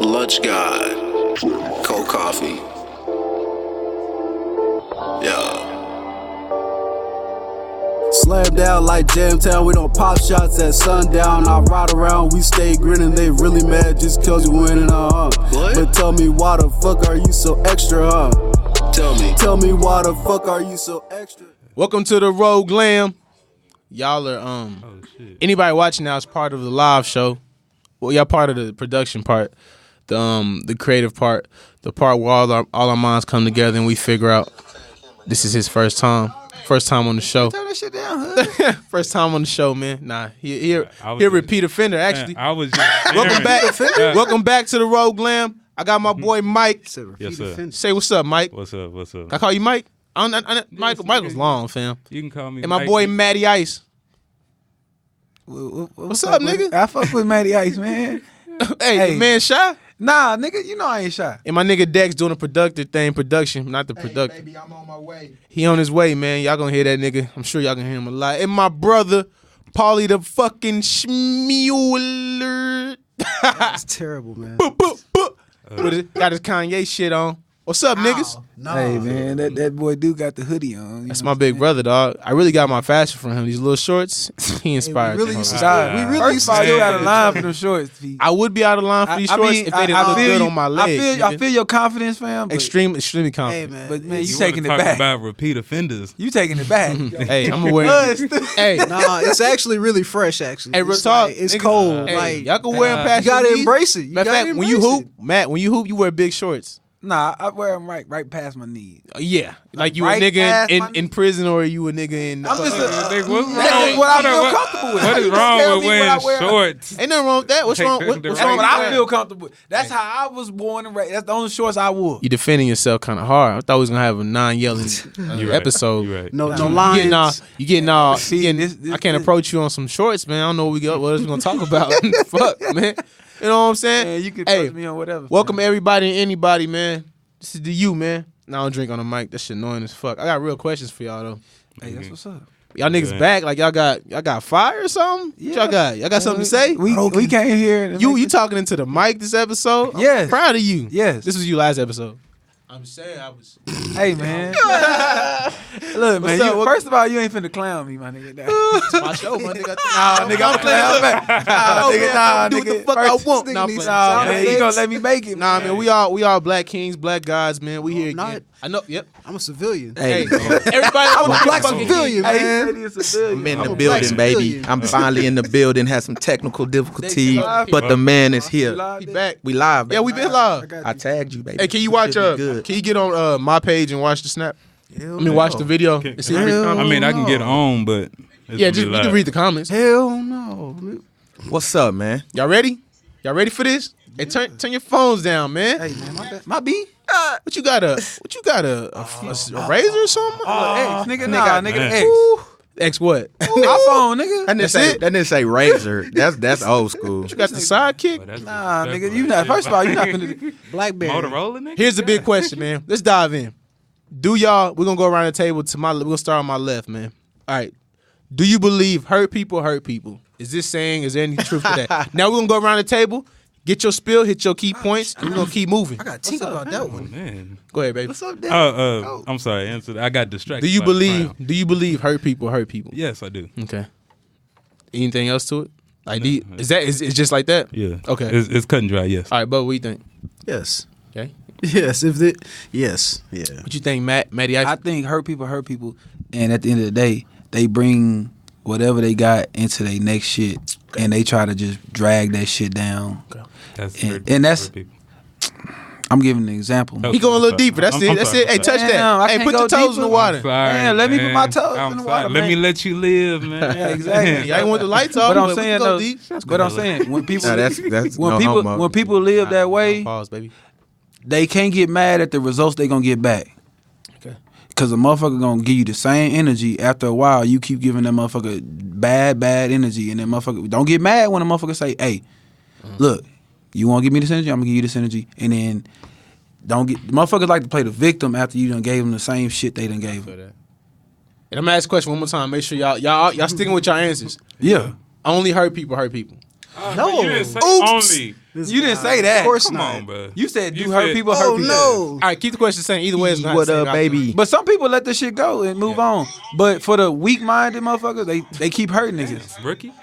Lunch God, cold coffee. Yeah. Slam down like Jamtown, we don't pop shots at sundown. I ride around, we stay grinning, they really mad just cause you winning, What? But tell me why the fuck are you so extra, Tell me why the fuck are you so extra? Welcome to the Road Glam. Y'all are anybody watching now is part of the live show. Well, y'all part of the production part, the creative part, the part where all our minds come together and we figure out this is his first time on the show. Turn that shit down, huh? First time on the show, man. Nah, he repeat offender actually. I was just Welcome back to the Road Glam. I got my boy Mike. Yes, sir. Say what's up, Mike. What's up? Can I call you Mike? Michael's long, fam. You can call me. And my Mike. boy Matty Ice. What's up, nigga? I fuck with Matty Ice, man. hey, the man shy? Nah, nigga, you know I ain't shy. And my nigga Dex doing a production, not the production. Baby, I'm on my way. He on his way, man. Y'all gonna hear that nigga. I'm sure y'all gonna hear him a lot. And my brother, Paulie the fucking Schmuler. That's terrible, man. Got his Kanye shit on. What's up, niggas? No. Hey, man, that boy do got the hoodie on. That's my big brother, dog. I really got my fashion from him. These little shorts, he inspired me. We really used to you out of line for them shorts, P. I would be out of line for these shorts if they didn't look good on my legs. I feel your confidence, fam. Extremely Hey, confident. man. But man, you You taking it talking back. about repeat offenders? You taking it back. Hey, I'm aware. Hey, Nah, it's actually really fresh, actually. Hey, real it's talk, it's niggas, cold. hey, like, y'all can wear them past you gotta your knees. embrace it. You Matter of gotta fact, when you embrace hoop, Matt, you wear big shorts. Nah, I wear them right past my knees. Yeah, like you Right a nigga past my in prison or you a nigga in. I'm just Nigga, what's That's wrong? what I feel comfortable with. What is You wrong tell with me what wearing I wear. shorts? Ain't nothing wrong with that. What's wrong? What's That's wrong what with I that? feel comfortable with. That's how I was born and raised. That's the only shorts I wore. You defending yourself kind of hard. I thought we was gonna have a non-yelling You right. episode. You right. No You lines. getting all. See, this- I can't approach you on some shorts, man. I don't know what else we gonna talk about. Fuck, man. You know what I'm saying? Man, you can Hey, trust me on whatever. welcome everybody and anybody, man. This is the you, man. Now I don't drink on the mic. That shit annoying as fuck. I got real questions for y'all though. Hey, that's what's up. Y'all niggas Yeah. back? Like y'all got fire or something? What y'all got? Y'all got something to say? We came here. You talking into the mic this episode? Yes. I'm proud of you. Yes. This was you last episode. I'm saying I was. Hey, man. Look, man. What's up? First of all, you ain't finna clown me, my nigga. It's my show, my nigga. Nah, nigga, I'm clown back. Nah, do what the nigga. fuck I want. Nah, Nah, man, you gonna let me make it? Nah, man, we all black kings, black gods, man. We here not. again. I know. Yep. I'm a civilian. Hey, everybody. I'm a black fucking civilian, Hey, man. he said he a civilian. I'm in I'm the a black building, baby. civilian. I'm finally in the building. Had some technical difficulty, They- but the man is here. He back. We live, baby. Yeah, we been live. I tagged you, baby. Hey, can you watch? Should be good. Can you get on my page and watch the snap? Hell I mean, watch no. the video. Can- and see every comment. I mean, I can get on, but it's Yeah, gonna just be you live. can read the comments. Hell no. What's up, man? Y'all ready? Y'all ready for this? Hey, turn your phones down, man. Hey, man, my bad. My B? What you got a razor or something? X, nigga. Nah, nigga, man. X. X what? iPhone, nigga. That didn't say razor. That's old school. You got the sidekick? But that's Nah, nigga, disrespectful. you not. First of all, you not finna. Blackberry. Motorola, nigga. Here's the big question, man. Let's dive in. We're gonna go around the table we're gonna start on my left, man. All right. Do you believe hurt people hurt people? Is there any truth to that? Now we're gonna go around the table, get your spill, hit your key points, and we're gonna keep moving. I got to think about that Oh, one. man. Go ahead, baby. What's up, Dad? I'm sorry. Answer that. I got distracted. Do you by the believe crowd. hurt people hurt people? Yes, I do. Okay. Anything else to it? Like it's just like that? Yeah. Okay. It's cut and dry. Yes. All right, but what do you think? Yes. Okay. Yes. Yes. Yeah. What you think, Matty? I think hurt people, and at the end of the day, they bring whatever they got into their next shit, and they try to just drag that shit down. That's And- hurt- and that's- hurt people. I'm giving an example. No. He going a little deeper. That's I'm it. That's sorry. it. Hey, touch Damn, that. I Hey, can't put your go toes in the deeper. water. Sorry, Man, let me put man. my toes I'm in the sorry. water, Let man. me let you live, man. Yeah, exactly. Y'all ain't want the lights off. But I'm we saying go though, deep. but I'm saying when people Nah, that's when no people homo. when people live that way, Pause, baby. they can't get mad at the results they gonna get back. Okay. Cause a motherfucker gonna give you the same energy. After a while, you keep giving that motherfucker bad energy, and that motherfucker don't get mad when a motherfucker say, "Hey, look, you want to give me this energy? I'm gonna give you this energy," and then don't get motherfuckers like to play the victim after you done gave them the same shit they done gave them. And I'm gonna ask a question one more time. Make sure y'all sticking with your answers. Yeah. Only hurt people hurt people. No, you didn't say Oops. only. You didn't say that. Of course Come not. on, bro. You said You do hurt said- people, Oh hurt people. no. All right, keep the question the same. Either way, it's not What the same up, baby? But some people let the shit go and move on. But for the weak-minded motherfuckers, they keep hurting niggas. Rookie?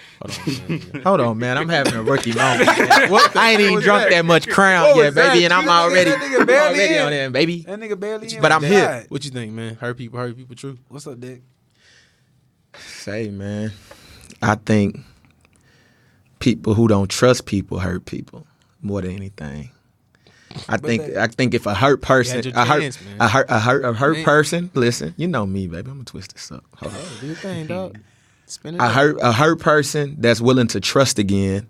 Hold on, man. I'm having a rookie moment. I ain't even drunk that much Crown What yet, was that? baby, and I'm You already, that nigga barely already in. on there, baby. That nigga barely in. But I'm Oh, here. God. What you think, man? Hurt people, true. What's up, Dick? Say, man, I think people who don't trust people hurt people more than anything. I think if a hurt person, You had your chance, man. a hurt person. Listen, you know me, baby. I'm gonna twist this up. Hold on. Do your thing, dog. Spin it. A hurt person that's willing to trust again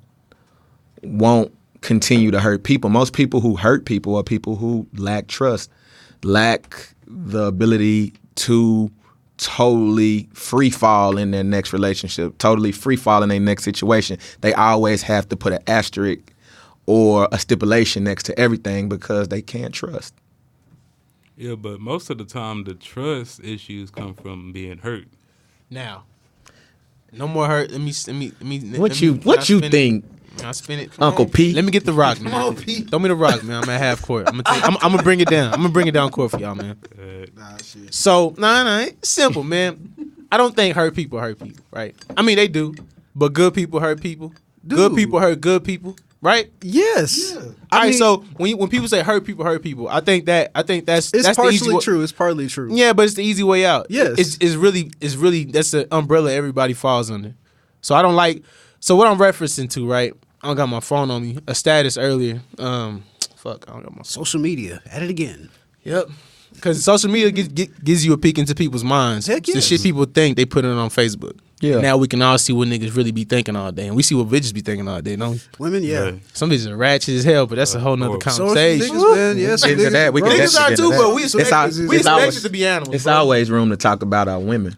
won't continue to hurt people. Most people who hurt people are people who lack trust, lack the ability to totally free fall in their next relationship, totally free fall in their next situation. They always have to put an asterisk or a stipulation next to everything because they can't trust. Yeah, but most of the time the trust issues come from being hurt. Now. No more hurt. Let me. What you think, I spin it, Uncle P? Let me get the rock, man. Throw me the rock, man. I'm at half court. I'm gonna bring it down. I'm gonna bring it down court for y'all, man. So, it's simple, man. I don't think hurt people, right? I mean, they do, but good people hurt people. Good people hurt good people, right? Yes. All right. So when people say hurt people, I think that's It's the easy partially way. true. It's partly true. Yeah, but it's the easy way out. Yes. It's really that's the umbrella everybody falls under. So I don't like. So what I'm referencing to, right? I don't got my phone on me. A status earlier. I don't got my. Social media. At it again. Yep. Because social media gives you a peek into people's minds. Heck The yes. shit people think, they put it on Facebook. Yeah. Now we can all see what niggas really be thinking all day, and we see what bitches be thinking all day. Don't we? Women, yeah. Right. Some bitches are ratchet as hell, but that's a whole nother Social conversation. niggas, man. Yes, Get into that. We can Niggas are definitely get too, into but that. we It's expect, al- we it's expect always- it to be animals. It's bro. always room to talk about our women.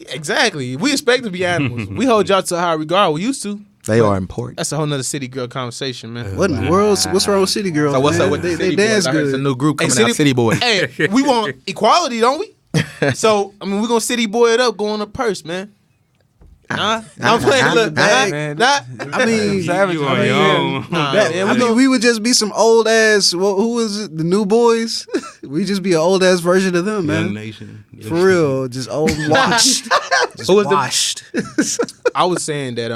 Exactly. We expect to be animals. We hold y'all to a high regard. We used to. They are important. That's a whole nother city girl conversation, man. What in the world? What's wrong with City Girls? So what's man? up with they, the they City dance Boys? I heard it's a good. new group coming City- out, City Boys. Hey, we want equality, don't we? So, I mean, we're going to city boy it up, go on a purse, man. Nah, I'm playing. Look, man. I mean, Savage. You I on mean, your yeah. own. nah, that- man, I mean, we would just be some old ass. Well, who was it? The New Boys? We just be an old ass version of them, Young man. Nation. For real, just old washed. Just Who was the- washed. I was saying that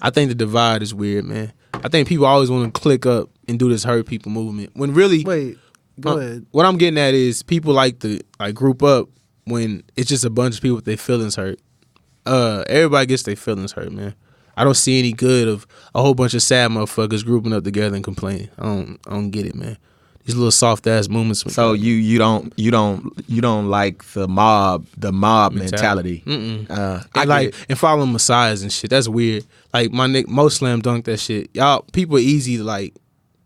I think the divide is weird, man. I think people always want to click up and do this hurt people movement. When really, Wait, go ahead. what I'm getting at is people like to group up when it's just a bunch of people with their feelings hurt. Everybody gets their feelings hurt, man. I don't see any good of a whole bunch of sad motherfuckers grouping up together and complaining. I don't get it, man. These little soft ass movements. So you don't like the mob mentality. I like and following messiahs and shit. That's weird. Like my Nick Mo slam dunk that shit. Y'all people are easy to like.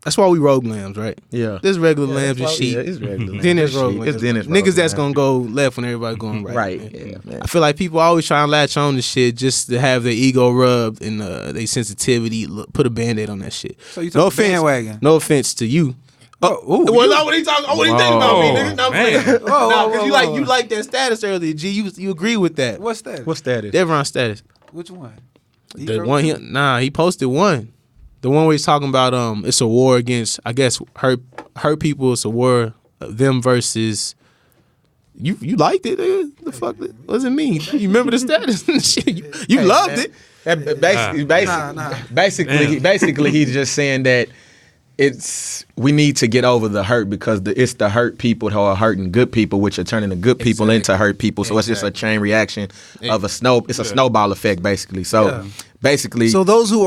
That's why we rogue lambs, right? Yeah. There's regular lambs and sheep. Yeah, it's regular. Then there's It's rogue sheep. lambs. It's then it's Niggas rogue that's lambs. gonna go left when everybody going right. Right. man. Yeah, man. I feel like people always trying to latch on to shit just to have their ego rubbed and their sensitivity. Put a band-aid on that shit. So you talking bandwagon? No offense to you. Ooh, Well, not what he talking. What he thinking about me, nigga? No, man. because you like that status earlier. G, you agree with that? What's that? What's that? Devron status. Which one? The one he posted one. The one where he's talking about it's a war against, I guess, hurt people. It's a war them versus you liked it, nigga. The fuck what does it mean? You remember the status? Shit, you loved it. That basically he's just saying that we need to get over the hurt because it's the hurt people who are hurting good people, which are turning the good people into hurt people. So it's just a chain reaction of a snowball effect, basically. So basically, So those who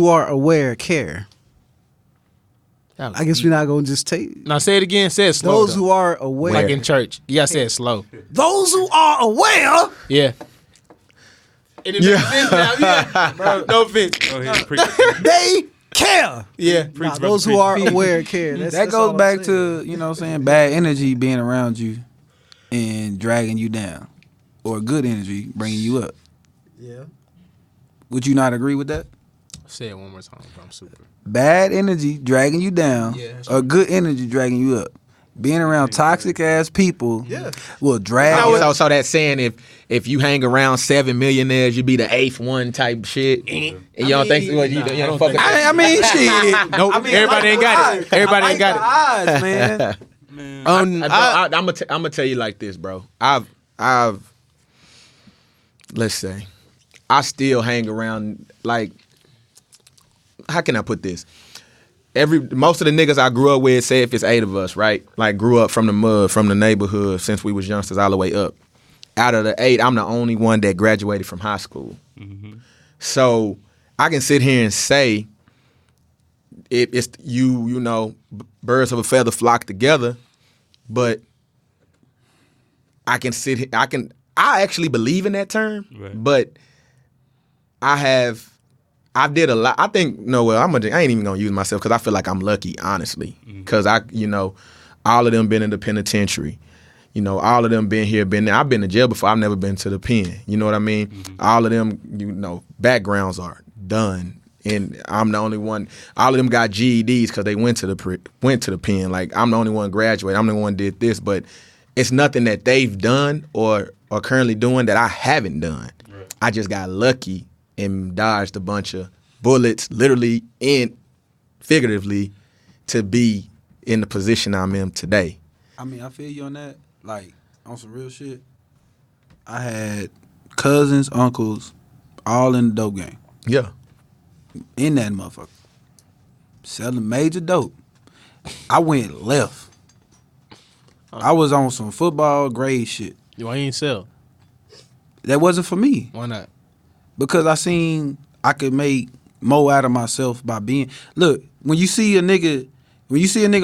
are aware care. I guess we're not gonna just take Now say it again. Say it slow. those who are aware. like in church. You gotta say it slow. Those who are aware. Yeah. And it makes sense now. Yeah. Bro, no offense. Go ahead, preach. They care. Yeah. Nah, those who are aware care. That goes back to, you know what I'm saying, bad energy being around you and dragging you down. Or good energy bringing you up. Yeah. Would you not agree with that? Say it one more time, bro. I'm super. Bad energy dragging you down Yeah, that's or good energy dragging you up. being around toxic ass people will drag. So that saying if you hang around 7 millionaires, you be the 8th one type shit. And you don't think you don't fucking. I mean, shit. Nope. Everybody ain't got it. Everybody ain't got it. Odds, man. I'm gonna tell you like this, bro. I've let's say I still hang around, like, how can I put this? Most of the niggas I grew up with, say if it's 8 of us, right? Like, grew up from the mud, from the neighborhood since we was youngsters all the way up. Out of the 8, I'm the only one that graduated from high school. Mm-hmm. So I can sit here and say it's you know, birds of a feather flock together, but I actually believe in that term, right. But I did a lot. I think, I ain't even gonna use myself because I feel like I'm lucky, honestly. Because all of them been in the penitentiary. All of them been here, been there. I've been to jail before. I've never been to the pen. You know what I mean? Mm-hmm. All of them, backgrounds are done, and I'm the only one. All of them got GEDs because they went to the pen. Like, I'm the only one graduated. I'm the one did this, but it's nothing that they've done or are currently doing that I haven't done. Right. I just got lucky and dodged a bunch of bullets, literally and figuratively, to be in the position I'm in today. I mean, I feel you on that. Like, on some real shit, I had cousins, uncles, all in the dope game. Yeah. In that motherfucker. Selling major dope. I went left. I was on some football grade shit. Why you ain't sell? That wasn't for me. Why not? Because I seen I could make more out of myself by being. Look, when you see a nigga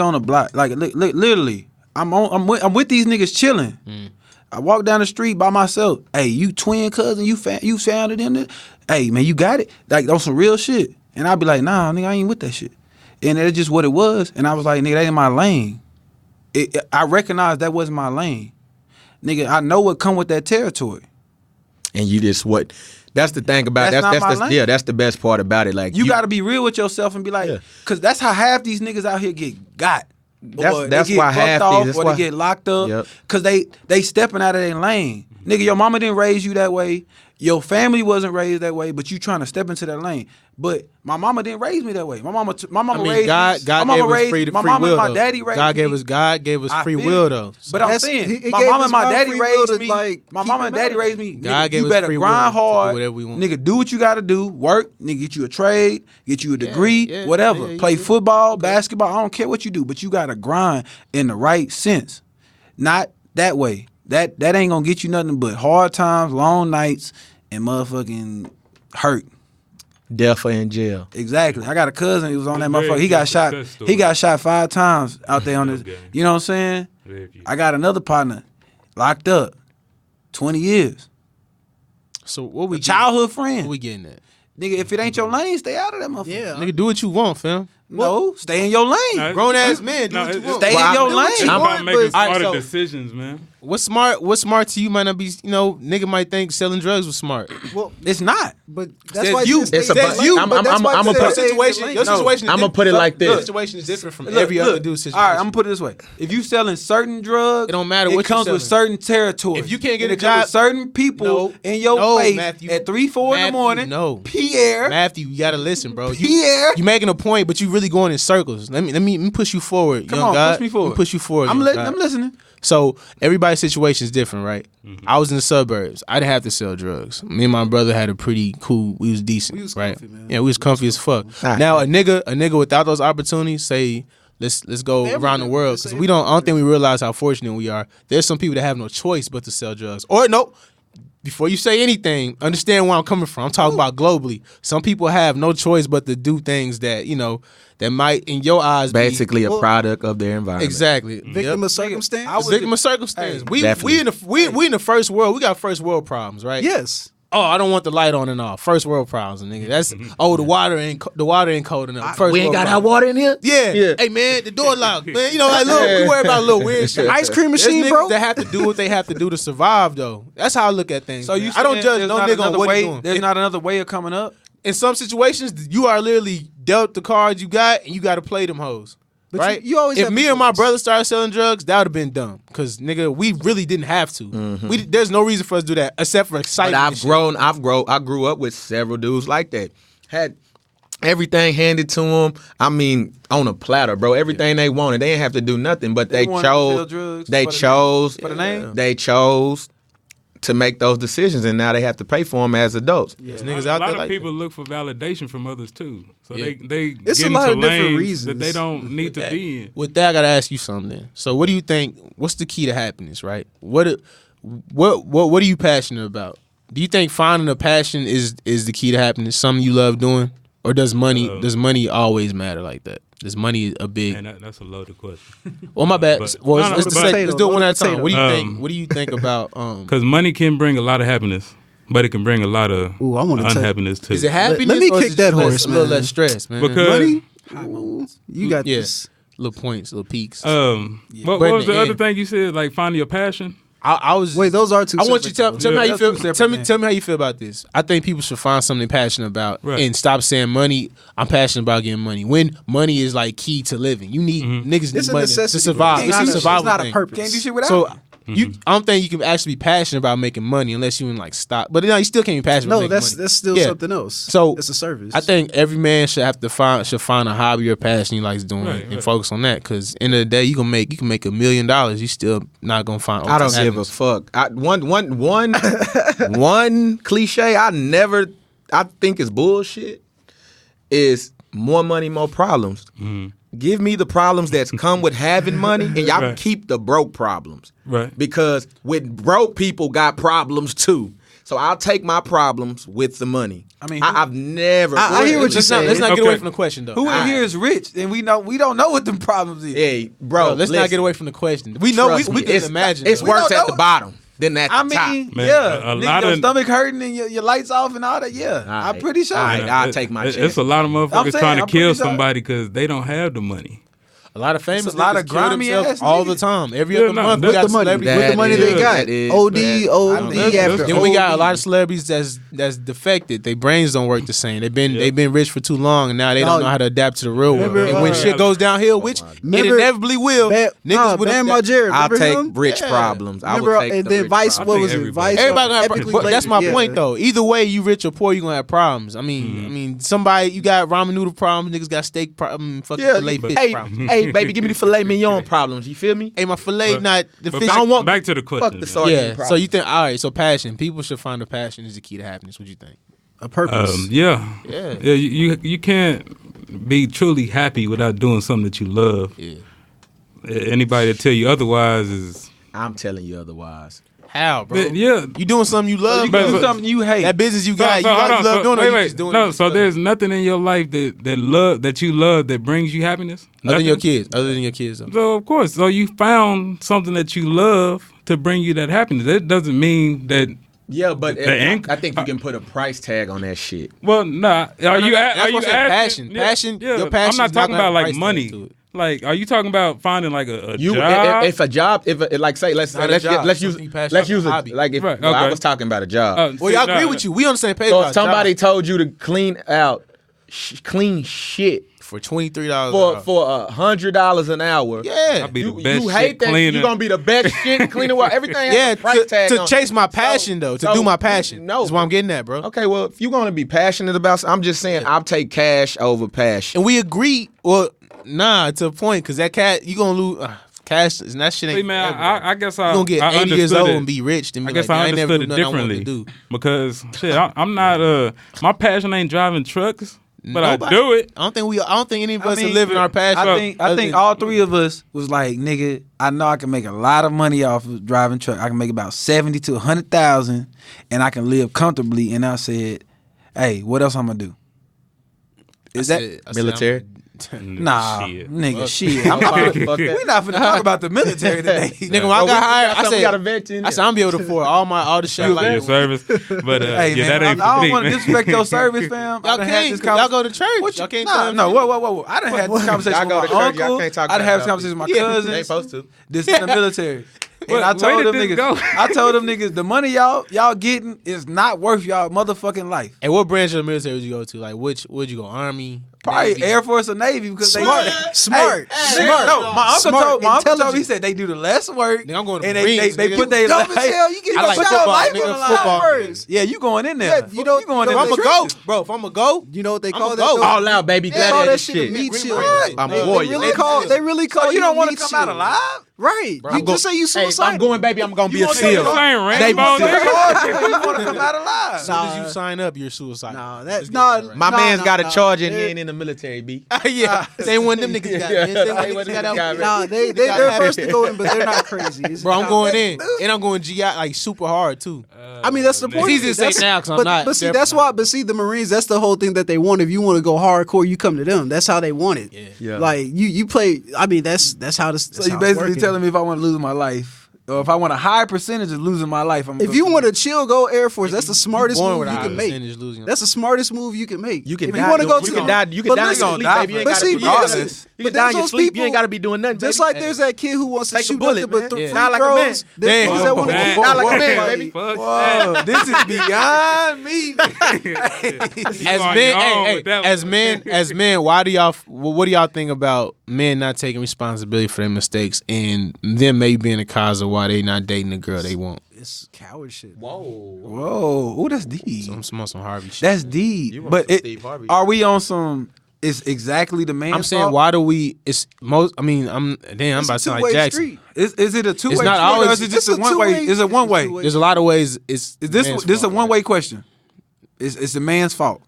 on the block, like literally, I'm with these niggas chilling. I walk down the street by myself. Hey, you twin cousin, you found it in there. Hey man, you got it, like on some real shit. And I'd be like, nah, nigga, I ain't with that shit. And that's just what it was. And I was like, nigga, that ain't my lane. I recognized that wasn't my lane. Nigga, I know what come with that territory. And you just what? That's the thing about that's the best part about it. Like, you got to be real with yourself and be like, because that's how half these niggas out here get got. That's why half these, they get locked up because they stepping out of their lane. Nigga, your mama didn't raise you that way. Your family wasn't raised that way, but you trying to step into that lane. But my mama didn't raise me that way. My mama raised me. God gave us free will. My daddy raised me. God gave us free will though. So but I'm saying, my mama and my daddy raised me. My mama and daddy raised me. God gave you better grind hard. Whatever we want. Nigga, do what you got to do. Work. Nigga, get you a trade. Get you a degree. Whatever. Play football, basketball. I don't care what you do, but you got to grind in the right sense. Not that way. That ain't gonna get you nothing but hard times, long nights, and motherfucking hurt. Death or in jail. Exactly. I got a cousin who was on that motherfucker. He got shot 5 times out there on this. You know what I'm saying? I got another partner locked up 20 years. So what we childhood friend. What we getting at? Nigga, if it ain't your lane, stay out of that motherfucker. Yeah. Nigga, do what you want, fam. No, stay in your lane. Grown ass man, do what you want. Stay in your lane. It's about making smarter decisions, man. What's smart to you might not be, nigga might think selling drugs was smart. Well, it's not. But that's why you. I'm Your situation. I'm gonna put it like this. Your situation is different from every other dude's situation. All right, I'm gonna put it this way. If you selling certain drugs, it don't matter what it comes with certain territory. If you can't get a job with certain people in your face Matthew, at 3-4 in the morning, Pierre. Matthew, you gotta listen, bro. Pierre, you making a point, but you really going in circles. Let me push you forward. Come on, God. push me forward. Let me push you forward. I'm listening. So everybody's situation is different, right? Mm-hmm. I was in the suburbs. I didn't have to sell drugs. Me and my brother had a pretty cool. We was decent, right? Comfy, man. Yeah, we was comfy as fuck. Now a nigga without those opportunities, say let's go around the world because I don't think we realize how fortunate we are. There's some people that have no choice but to sell drugs. Or no. Before you say anything, understand where I'm coming from. I'm talking about globally. Some people have no choice but to do things that, that might, in your eyes, basically a product of their environment. Exactly. Victim of circumstance? Victim of circumstance. We in the first world. We got first world problems, right? Yes. Oh, I don't want the light on and off. First world problems, nigga. That's the water ain't cold enough. We ain't got hot water in here. Yeah. Hey man, the door locked. Man, we worry about a little weird shit. Ice cream machine, There's bro. Niggas that have to do what they have to do to survive, though. That's how I look at things. So man. I don't judge no nigga on what he's doing. There's not another way of coming up. In some situations, you are literally dealt the cards you got, and you got to play them hoes. right? you always if have me a and my choice. brother started selling drugs, that would have been dumb. Cause nigga, we really didn't have to. There's no reason for us to do that except for But excitement. I grew up with several dudes like that. Had everything handed to them. I mean, on a platter, bro. Everything they wanted. They didn't have to do nothing, but they wanted to chose. sell drugs They for the chose name. For the name? They chose to make those decisions, and now they have to pay for them as adults. There's A niggas lot out there of like people look for validation from others too, so they It's get a lot into of different lanes reasons. that they don't need to be in. With that, I gotta ask you something. Then. So, what do you think? What's the key to happiness? Right? What are you passionate about? Do you think finding a passion is the key to happiness? Something you love doing, or does money always matter like that? Is money a big? And that's a loaded question. Well, my bad. But- Well, No, let's but- say, let's do it one at a time. Potato. What do you think? What do you think about? Because money can bring a lot of happiness, but it can bring a lot of Ooh, I wanna unhappiness too. Is it happiness? Let me or is kick it that just horse, a little man. less stress, man. Because Money? You got yeah, this. little points, little peaks. what But in was the the other end- thing you said? Like finding your passion. I was. Wait, those are two. I want you to separate tell me how you That's feel. two separate Tell me things. how you feel about this. I think people should find something they're passionate about Right. and stop saying money. I'm passionate about getting money. When money is like key to living, you need niggas It's need a money necessity. to survive. It's It's a not a- survival it's not a thing. purpose. Can't do shit without So it. I don't think you can actually be passionate about making money unless you in like stop. But no, you still can't be passionate. No, about making that's money. that's still Yeah. something else. So it's a service. I think every man should find a hobby or passion he likes doing Right, and right. focus on that. Because end of the day, you can make $1 million. You still not gonna find. I don't give a happiness. fuck. One cliche I think is bullshit is more money, more problems. Give me the problems that's come with having money, and y'all can Right. keep the broke problems. Right. Because with broke people got problems too. So I'll take my problems with the money. I mean, I've never. I hear what you're Let's not saying. get Okay. away from the question though. Who in here is rich and we don't know what them problems is. Hey, Bro, bro, let's not listen, get away from the question. We know we trust me, can it's, imagine. It's though. worse don't at know the it. bottom than at the I top. mean, Man, yeah, a nigga, lot your of- stomach hurting and your lights off and all that. Yeah, I'm Alright. pretty sure. Alright. I'll take my It's chance. a lot of motherfuckers saying, trying to I'm kill pretty sure. somebody because they don't have the money. A lot of famous It's a lot niggas of kill grimy themselves ass all niggas. the time. Every Yeah, other no, month, we with got the money, celebrities. with the money they got. That is OD, bad. OD after Then we got a OD. lot of celebrities that's defected. Their brains don't work the same. They've been rich for too long, and now they don't know how to adapt to the real world. Remember, And when shit goes downhill, which it inevitably will, niggas with Bam that- Margera. I'll remember take him? rich Yeah. problems. I Remember, will take and the then rich Vice. problems. What think was it? everybody. Vice. Everybody gonna have Epically problems. That's my Late. point, Yeah. though. Either way, you rich or poor, you gonna have problems. I mean, somebody you got ramen noodle problems, niggas got steak problems, fucking Yeah, filet fish hey, problems. hey, baby, give me the filet mignon problems. You feel me? Hey, my filet not the But fish. back, I don't want. back to the question. Fuck the man. sardine Yeah. problem. So you think? All right. So passion. People should find a passion is the key to happiness. What you think? A purpose. Yeah. Yeah. You can't be truly happy without doing something that you love. Yeah. Anybody that tell you otherwise is I'm telling you otherwise. How, bro? But, yeah. You doing something you love? You bro. can do something you hate. That business you got, So you hold on. love doing it. Wait, You just doing no, it. so there's nothing in your life that you love that brings you happiness. other than Nothing? your kids. Other than your kids. Though. So of course, so you found something that you love to bring you that happiness. That doesn't mean that. Yeah, but The I think you can put a price tag on that shit. Well, nah. Are you? that's Are what you I'm saying, asking? passion. Yeah, Your passion I'm not is not talking gonna have about a like price tag money. to it. Like, are you talking about finding like a You job? if a job let's say let's Not a let's job, let's use something you passionate let's use about, it hobby. like if Right, well, I okay. was talking about a job. Well, See, I agree nah, with you. We on the same page. So about if somebody job. told you to clean out clean shit for $23 for $100 an hour, yeah, I'll be the you best hate shit that cleaner. you're gonna be the best shit cleaner. Everything has yeah, a price tag to on chase it. my passion though, to so do my passion. no. That's what I'm getting at, bro. Okay, well, if you're gonna be passionate about something, I'm just saying I'll take cash over passion. And we agree. Well, nah, to a point, because that cat you gonna lose. Cash and that shit ain't. See, man, forever. I guess you I gonna get I 80 years understood old it. and be rich. Then be I guess like, I ain't never understood do it nothing I wanted differently to do. because shit, I'm not my passion ain't driving trucks, but I Nobody- do it. I don't think any of us I mean, are living our passion. I think all three of us was like, nigga, I know I can make a lot of money off of driving truck. I can make about 70 to 100,000, and I can live comfortably. And I said, hey, what else I'm gonna do? Is that military? nah, Shit. nigga? Shit, I'm not Fuck finna, that. we not finna talk about the military today. Nigga, when I Oh, got hired, I we got a said, vet in I said I'm be able to afford all the shit. Your Like, service, but Hey yeah, man, that ain't I for don't me, want to man. disrespect your service, fam. y'all I done had can't. this 'Cause y'all go to church. What Y'all can't. Nah, tell no, me. whoa. I done had this conversation Y'all with go my to church, y'all uncle. can't talk I done about had this that. conversation with my Yeah. They cousins. ain't supposed to. This in the military. And I told where them did this niggas, go? I told them niggas, the money y'all getting is not worth y'all motherfucking life. Hey, what branch of the military would you go to? Like, would you go? Army, Probably Navy? Air Force or Navy because Smart. they Smart. Hey, Smart. No, my uncle Smart. told me, Intelligent. he said they do the less work. Nigga, I'm going to and Marines, they nigga. put their Dumb as hell. You get I like your football, life nigga, on the line football. first. Yeah, you going in there. Yeah, you know- you going If in I'm there. a go, bro. If I'm a go, You know what they I'ma call that? go. though? All out, baby. They call Glad that that shit shit. a meat Green shield. Beret. I'm a They warrior. really call So you don't want to come out alive? Right. Bro, You just say you Hey, if suicidal. I'm going, baby, I'm gonna be a want SEAL. to go- Same Navy rainbow, SEAL. nigga. You want to come out alive? as soon as you sign up, you're suicidal. Nah, Let's that get nah. that right. My nah, man's nah, got a nah. charge and he They're- ain't in the military, B. Yeah, same one them niggas got. Man. Same one Same one niggas got niggas out. got, man. Nah, they're first to go in, but they're not crazy. It's Bro, I'm not- going in, and I'm going GI like super hard too. I mean, that's the point. It's easy to say That's- now 'cause I'm but, not. But see, Definitely that's why. But see, the Marines. That's the whole thing that they want. If you want to go hardcore, you come to them. That's how they want it. Yeah. Like you play. I mean, that's how this. So you basically telling me if I want to lose my life, or if I want a high percentage of losing my life, I'm If you want to chill, go Air Force. That's the smartest born move with a you high can make. percentage losing. That's the smartest move you can make. You can if die. you want to go you to can die. You can but die in listen, your sleep, die baby. You ain't but gotta see, be listen, honest. You but can die in there's your those sleep. You ain't people- gotta be doing nothing. Just baby. like there's that kid who wants to Take a shoot bullet, nothing but man. three Yeah. Not like a man. throws. There's Damn. niggas that wanna Man. go Not like a forward. man, Like, baby. Fuck Whoa, this is beyond me. As on men, your own hey, with that as one. men, why do y'all? What do y'all think about men not taking responsibility for their mistakes and them maybe being the cause of why they not dating the girl they want? It's coward shit. Whoa, oh, that's deep. Some Harvey shit. That's deep. You want But some Steve Harvey. are we on some? It's exactly the man's I'm saying, fault? why do we? It's most. I mean, I'm about to sound like Jackson. Street. Is it a two-way It's not street or always- is it just It's a a one-way? two-way- Is it one way? two-way. There's a lot of ways. It's Is this man's this a fault, one-way question? It's the man's fault.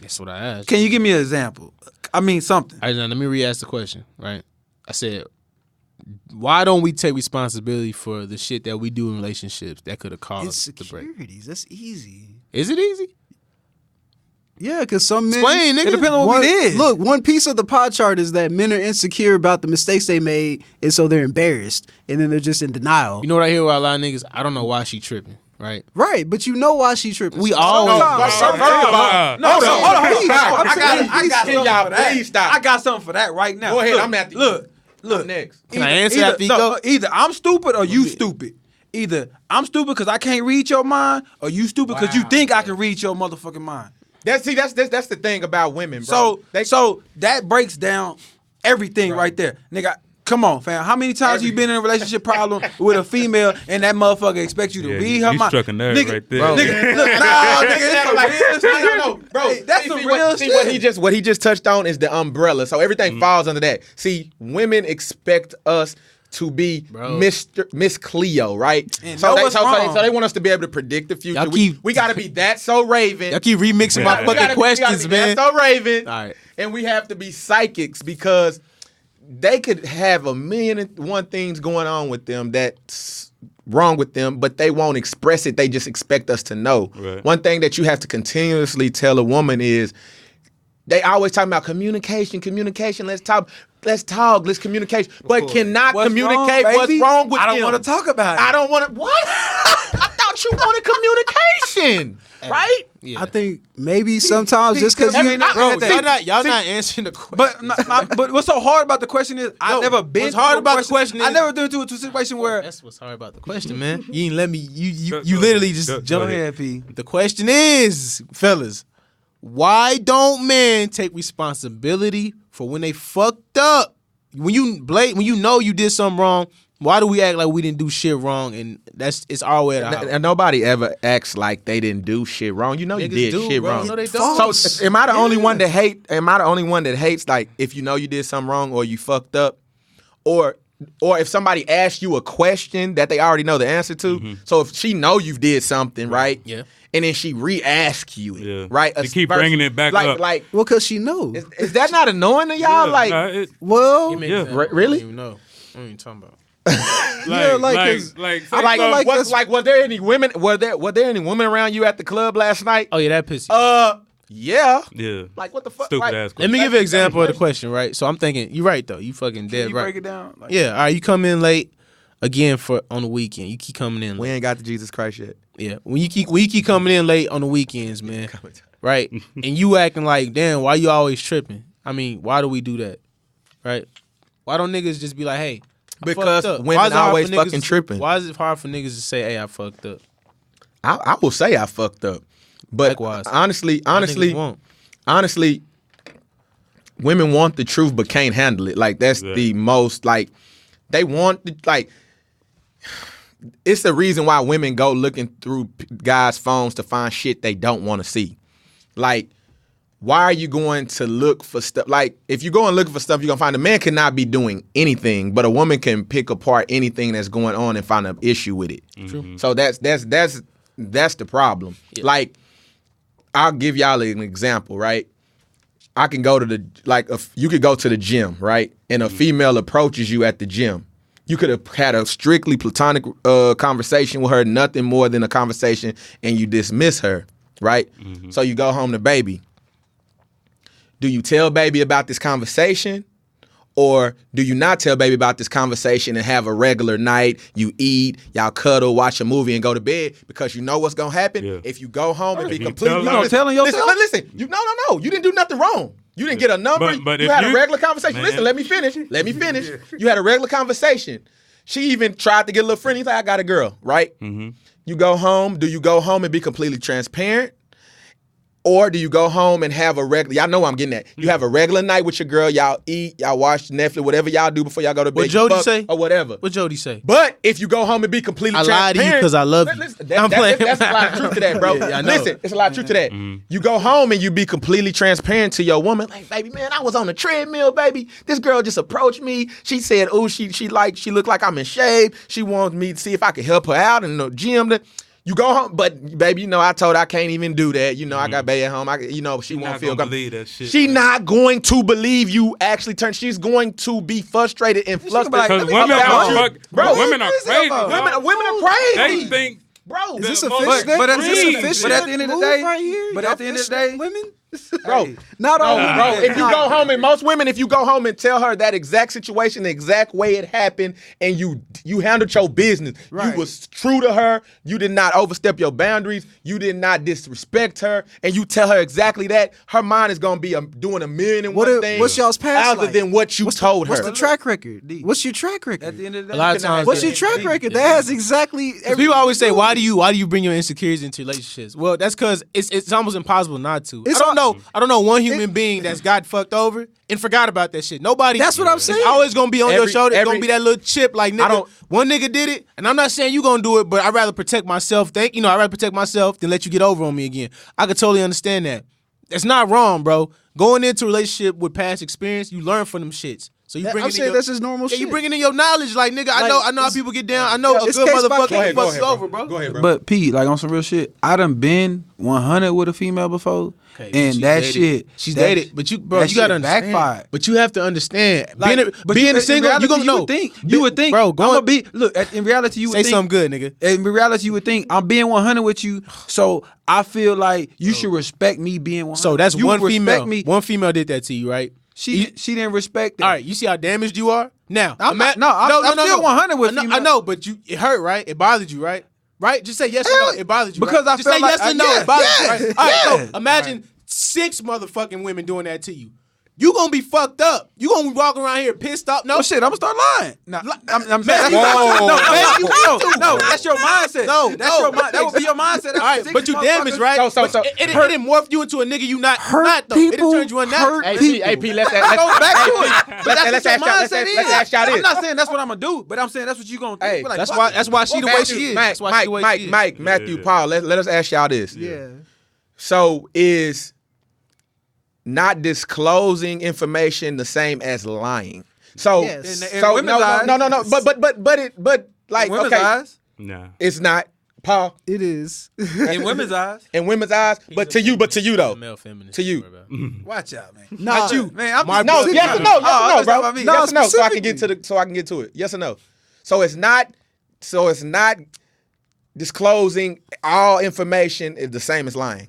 That's what I asked. Can you give me an example? I mean something. All right, now let me re-ask the question. Right, I said, why don't we take responsibility for the shit that we do in relationships that could have caused It's the break? securities. That's easy. Is it easy? Yeah, because some men. Explain, nigga. It depends on what we did. Look, one piece of the pie chart is that men are insecure about the mistakes they made, and so they're embarrassed, and then they're just in denial. You know what I hear about a lot of niggas? I don't know why she tripping. Right? Right, but you know why she tripping. We always- Sometimes- Hold on. Please, I please, got something y'all, for that. please stop. I got something for that right now. Go ahead, Look, I'm at the- look. I'm next. Can I answer after you go? Either I'm stupid or you stupid. Either I'm stupid because I can't read your mind, or you stupid because you think I can read your motherfucking mind. That's the thing about women, bro. So that breaks down everything right there, nigga. Come on, fam. How many times you been in a relationship problem with a female and that motherfucker expects you to Yeah, read her you mind? struck a nerve nigga, right there. Nigga, look, nah, nigga, it's like, some real shit. no, bro. Hey, that's some real See shit. what he just touched on is the umbrella. So everything falls under that. See, women expect us to be Miss Cleo, right? And So know they, what's so, so, they, wrong. so they want us to be able to predict the future. Y'all We, keep- we got to be that so Raven. Y'all keep remixing my We fucking gotta be- we gotta questions, be man. That so Raven. All right. And we have to be psychics because they could have a million and one things going on with them that's wrong with them, but they won't express it. They just expect us to know. Right. One thing that you have to continuously tell a woman is they always talking about communication. Let's talk, let's communicate. But cannot What's communicate wrong, what's baby? wrong with I don't them. want to talk about it. I don't want to. What? I thought you wanted communication, right? Yeah. I think maybe sometimes just because you ain't Bro, had that. y'all not answering the question. But what's so hard about the question is I've never been. what's hard to a about the question I is- never been into a situation where. That's what's hard about the question, man. You ain't let me. You Go literally ahead. just Go jumped Go in. ahead, P. The question is, fellas, why don't men take responsibility for when they fucked up? When you know you did something wrong, why do we act like we didn't do shit wrong? And it's our way to holler. And nobody ever acts like they didn't do shit wrong. You know you Niggas did do, shit bro. wrong. No, they don't. So am I the only one that hate? Am I the only one that hates? Like if you know you did something wrong or you fucked up, or if somebody asks you a question that they already know the answer to. So if she know you did something right, Yeah. and then she re-asks you it, Yeah. right? They keep bringing it back up. Like Well, because she knows. is that not annoying to y'all? Like Well, Give me an Yeah. example. Really? I don't even know. What are you talking about? Yeah, like, 'cause was there any women? Were there any women around you at the club last night? Oh, yeah, that pissed you. Yeah. yeah. Like what the fuck? Stupid Like, ass Let me question. give you an example of the question, right? So I'm thinking, you're right, though. You fucking Can dead you right. break it down? Like, Yeah, all right, you come in late again on the weekend. You keep coming in We late. ain't got the Jesus Christ yet. Yeah, when you keep coming in late on the weekends, man, right? And you acting like, damn, why you always tripping? I mean, why do we do that, right? Why don't niggas just be like, hey, Because fucked up. women Why is it hard always for niggas fucking to- tripping. Why is it hard for niggas to say, "Hey, I fucked up"? I will say I fucked up, but Likewise. honestly, Niggas won't. honestly, women want the truth but can't handle it. Like that's the most like they want like. It's the reason why women go looking through guys' phones to find shit they don't want to see. Like, why are you going to look for stuff? Like, if you go and look for stuff, you're gonna find a man cannot be doing anything, but a woman can pick apart anything that's going on and find an issue with it. True. So that's the problem. Yeah. Like, I'll give y'all an example, right? I can go to you could go to the gym, right? And a female approaches you at the gym. You could have had a strictly platonic conversation with her, nothing more than a conversation, and you dismiss her, right? So you go home to baby. Do you tell baby about this conversation? Or do you not tell baby about this conversation and have a regular night? You eat, y'all cuddle, watch a movie, and go to bed because you know what's gonna happen. Yeah. If you go home and be completely You telling yourself? Listen. You no. You didn't do nothing wrong. You didn't get a number. But you had a regular conversation. Man. Listen, let me finish. You had a regular conversation. She even tried to get a little friend. He's like, I got a girl, right? Mm-hmm. You go home. Do you go home and be completely transparent? Or do you go home and have a regular, y'all know what I'm getting at. You have a regular night with your girl, y'all eat, y'all watch Netflix, whatever y'all do before y'all go to bed. What Jody say? Or whatever. What Jody say? But if you go home and be completely I transparent. lied to you because I love you. Listen, I'm playing. That's a lot of truth to that, bro. Yeah, I know. Listen, it's a lot of truth to that. You go home and you be completely transparent to your woman. Like, baby, man, I was on the treadmill, baby. This girl just approached me. She said, oh, she looked like I'm in shape. She wants me to see if I could help her out in the gym. You go home, but baby, you know, I told her I can't even do that. You know, I got baby at home. She won't feel good. She not going to believe you actually turn. She's going to be frustrated and flustered. Because women are crazy. Women are crazy. They think, bro, Is this But official? But at Please. the end of the day, right here? but at the end of the day, women. bro. Not all women. Bro, if you go home and most women, if you go home and tell her that exact situation, the exact way it happened, and you handled your business, Right. you was true to her, you did not overstep your boundaries, you did not disrespect her, and you tell her exactly that, her mind is gonna be doing a million and one things. What's y'all's past other like? than what you told her? What's the track record? What's your track record? at the end of the day, A lot of times, What's your track record? That has exactly. People always say, "Why do you bring your insecurities into relationships?" Well, that's because it's almost impossible not to. It's I don't know one human being that's got fucked over and forgot about that shit. Nobody. That's what I'm saying. It's always gonna be on your shoulder. It's gonna every- be that little chip. Like nigga, one nigga did it, and I'm not saying you gonna do it, but I'd rather protect myself. I'd rather protect myself than let you get over on me again. I could totally understand that. It's not wrong, bro. Going into a relationship with past experience, you learn from them shits. So you bring I'm saying this is normal shit. You bringing in your knowledge, like nigga. I know how people get down. I know a it's good case by motherfucker case. fucks you over, bro. Go ahead, bro. But Pete, like on some real shit, I done been 100 with a female before, Okay, and she's that dated. shit, She's that- dated, but you that gotta shit understand. backfired. But you have to understand, Like, but being in single, you reality, gonna know. You would think, bro. I'm gonna be in reality, you would Say think, something good, nigga. In reality, you would think I'm being 100 with you, so I feel like you should respect me being 100. So that's you one respect female. Me. One female did that to you, right? She didn't respect it. All right, you see how damaged you are now. I'm still 100 with I female. know, but it hurt, right? It bothered you, right? Right? Just say yes or Hell, no. It bothered you, because right? I Just felt say like- yes or no. yes, It bothered yes, you, right? All right, yes. so imagine 6 motherfucking women doing that to you. You gonna be fucked up. You gonna be walking around here pissed off. No, Oh shit, I'm gonna start lying. No, I'm saying Man, no, that's your mindset. No, that's your mind. That would be your mindset. All right, but you damaged, right? So- But it didn't morph you into a nigga you not though. It didn't turn you unnatural. Hey, P, let's Go back to it. But let's that's what your ask mindset is. let's ask y'all this. I'm not saying that's what I'm gonna do, but I'm saying that's what you gonna Hey, think. Like, That's fuck why it. she the way she is. That's why she the way she is. Mike, Matthew, Paul. Let us ask y'all this. Yeah. So is not disclosing information the same as lying? So, Yes. In so women's eyes. no. But like, In women's okay, eyes. Nah. it's not, Paul, It is. In women's eyes. in women's eyes. But to you though. Male feminist. To you. Watch out, man. Not you. Man, I'm My just No, yes or no, Oh, bro. about me. No, Yes or no, so I can specifically. get to it. Yes or no. So it's not disclosing all information is the same as lying.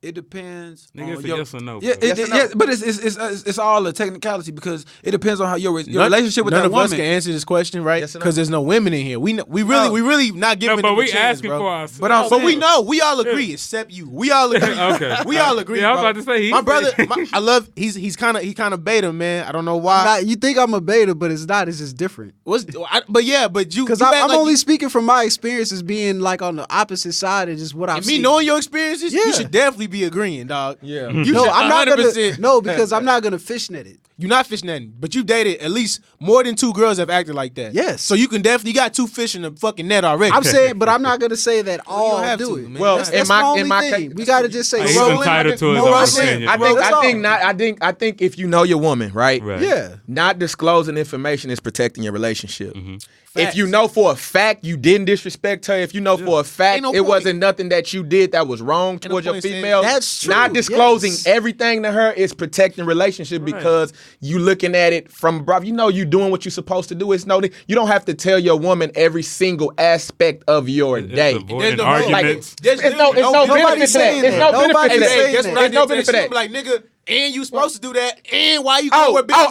It depends. Nigga, it's a your, yes or no. Yeah, bro. but it's all a technicality because it depends on how your relationship with none that of woman. us can answer this question, right? Yes or no? Because there's no women in here. We really not giving No, but them we a chance, asking bro. for ourselves. But we know, we all agree, except you. We all agree. Okay. We all agree. Yeah, I was bro. about to say, my brother. I love. He's kind of beta, man. I don't know why. You think I'm a beta, but it's not. It's just different. But you. Because you act I'm like only you- speaking from my experiences being like on the opposite side of just what I've and me seen. knowing your experiences, you Yeah. should definitely be agreeing, dog. Yeah. You No, should I'm not 100%. gonna. No, because I'm not gonna fishnet it. You're not fishing, but you dated at least more than 2 girls have acted like that. Yes. So you can definitely got 2 fish in the fucking net already. I'm saying, but I'm not gonna say that all have do to, it. man. Well, that's in my my only thing. case, We gotta just say, He's roll in. entitled to his No, own I'm saying- opinion. I think if you know your woman, right? Yeah. Not disclosing information is protecting your relationship. Mm-hmm. If you know for a fact you didn't disrespect her, if you know for a fact Ain't no it point. wasn't nothing that you did that was wrong no towards your point saying- female, That's true, not disclosing yes. everything to her is protecting relationship because you looking at it from bro. You know you doing what you're supposed to do. It's no, you don't have to tell your woman every single aspect of your day. Avoiding There's no- arguments. It's no benefit to that. saying It's that. no benefit to Nobody's that. saying Guess that. what I There's no did benefit to to that? that. Like, nigga, and you supposed to do that, and why you go with bitches?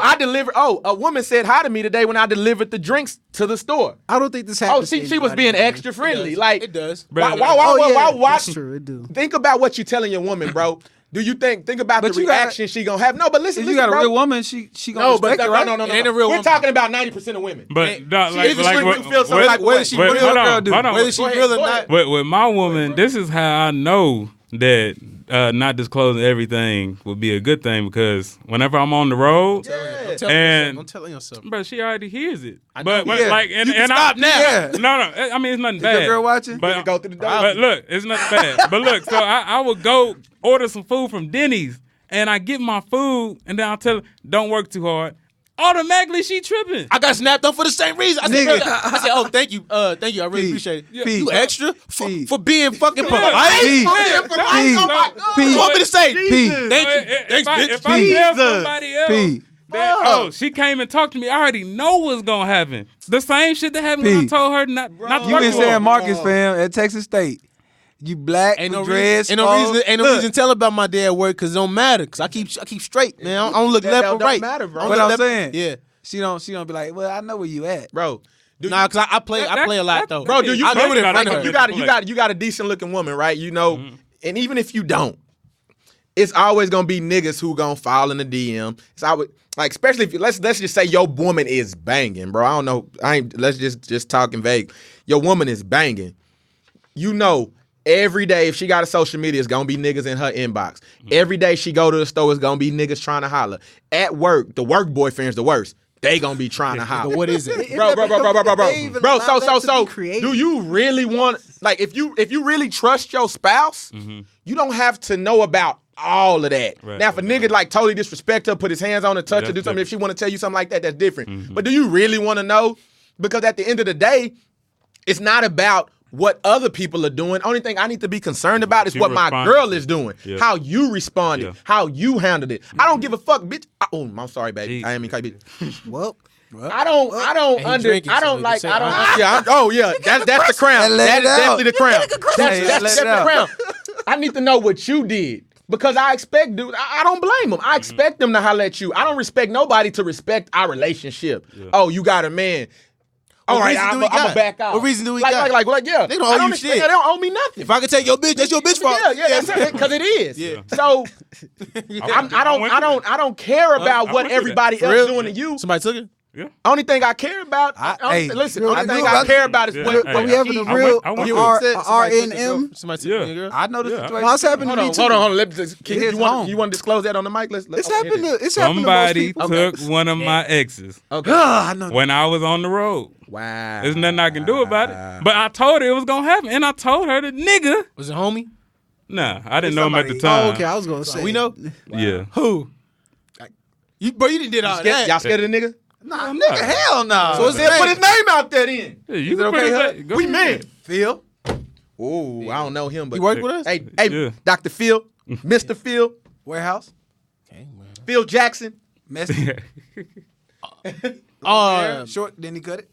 I delivered. Oh, a woman said hi to me today when I delivered the drinks to the store. I don't think this Oh, happens. she was being extra friendly. Like It does. Why? Oh, yeah, that's true. It do. Think about what you're telling your woman, bro. Do you think about But the you gotta- reaction she gonna have? No, but listen, If you got a bro. real woman, she gonna No, but respect it, right? no. It ain't a real We're woman. talking about 90% of women. But dog, like Even like when what, you feel some what- type of whether way. she wait, real hold or on, not, hold on. whether she Go ahead, real or go not. ahead. With my woman, this is how I know that not disclosing everything would be a good thing because whenever I'm on the road, I'm telling yourself. bro, she already hears it. know. But Yeah. like, and You can and stop I, now. Yeah. No, I mean it's nothing Is bad. your girl watching? But Go through the door. But look, it's nothing bad. But look, so I would go order some food from Denny's, and I get my food, and then I'll tell her, don't work too hard. Automatically, she tripping. I got snapped on for the same reason. I said, Nigga. oh, thank you. I really P. appreciate it. P. You extra P. for being fucking Yeah. polite. P. For being polite. P. Oh my God. P. What you want me to say? P. Thank you. Thanks, bitch. If I tell somebody else P. that, she came and talked to me, I already know what's gonna happen. The same shit that happened when I P. told her not to You work been too saying hard. Marcus, fam, at Texas State. You black Ain't with no dreads. reason. Ain't no reason to tell about my day at work because it don't matter. Because I keep straight, man. I don't look left or don't right. matter, bro. I don't What look I'm left- saying. Yeah. She don't be like, well, I know where you at. Bro. Nah, because I play a lot though. Bro, do you I do it in front of her. you got a decent looking woman, right? You know, and even if you don't, it's always gonna be niggas who gonna fall in the DM. It's always like, especially if let's just say your woman is banging, bro. I don't know. Let's just talking vague. Your woman is banging. You know, every day if she got a social media, it's gonna be niggas in her inbox. Every day she go to the store, it's gonna be niggas trying to holler. At work, the work boyfriend's the worst. They gonna be trying to holler. But what is it? Bro. They even Bro, allow that to so be creative. do you really want, like, if you really trust your spouse, you don't have to know about all of that. Right, now, if a nigga like totally disrespect her, put his hands on her, touch her, That's do something, if different. she want to tell you something like that, that's different. But do you really want to know? Because at the end of the day, it's not about what other people are doing. Only thing I need to be concerned about is You what my responded. girl is doing, Yeah. how you responded, Yeah. how you handled it. I don't give a fuck, bitch. I'm sorry, baby. Jeez. I ain't mean to call you bitch. Well, I don't drinking, so you can say, yeah, that's the crown. Let That it is out. definitely the crown. Hey, That's let it definitely the out. crown. I need to know what you did. Because I expect, dude, I don't blame them. I expect them to holler at you. I don't respect nobody to respect our relationship. Oh, you got a man. All right, reason do I'm we gonna got? back out. What reason do we like, got? Like, yeah. They don't owe I you expect shit. that. They don't owe me nothing. If I could take your bitch, that's your bitch fault. Yeah, that's it. Because it is. Yeah. So I don't care about I what went through that. everybody For else real? doing to you. Somebody took it? Yeah. Only thing I care about, hey, listen, I only knew thing I about care that. about is Yeah. what. Hey, Are we having a I real went through RNM? Somebody took Yeah. your girl? I know the Yeah. situation. No, it's happened to me too. Hold on. Let me just, It hits you home. want to disclose that on the mic? Let's It's okay, hit happened it. to Somebody most people. took one of my exes Okay. I know. when I was on the road. Wow. There's nothing I can do about it. But I told her it was gonna happen, and I told her the nigga. Was it homie? Nah, I didn't know him at the somebody- time. Oh, okay, I was gonna say. We know? Yeah. Who? You didn't did all that. Y'all scared of the nigga? Nah, nigga, hell no. So it's Then put his name out there then. Yeah, you Is it can put okay, it huh? back. Go We ahead. men. Phil. Ooh, I don't know him, but You work with us? Hey, Yeah. Dr. Phil, Mr. Phil, Warehouse. Phil Jackson. Messy. Short, then he cut it.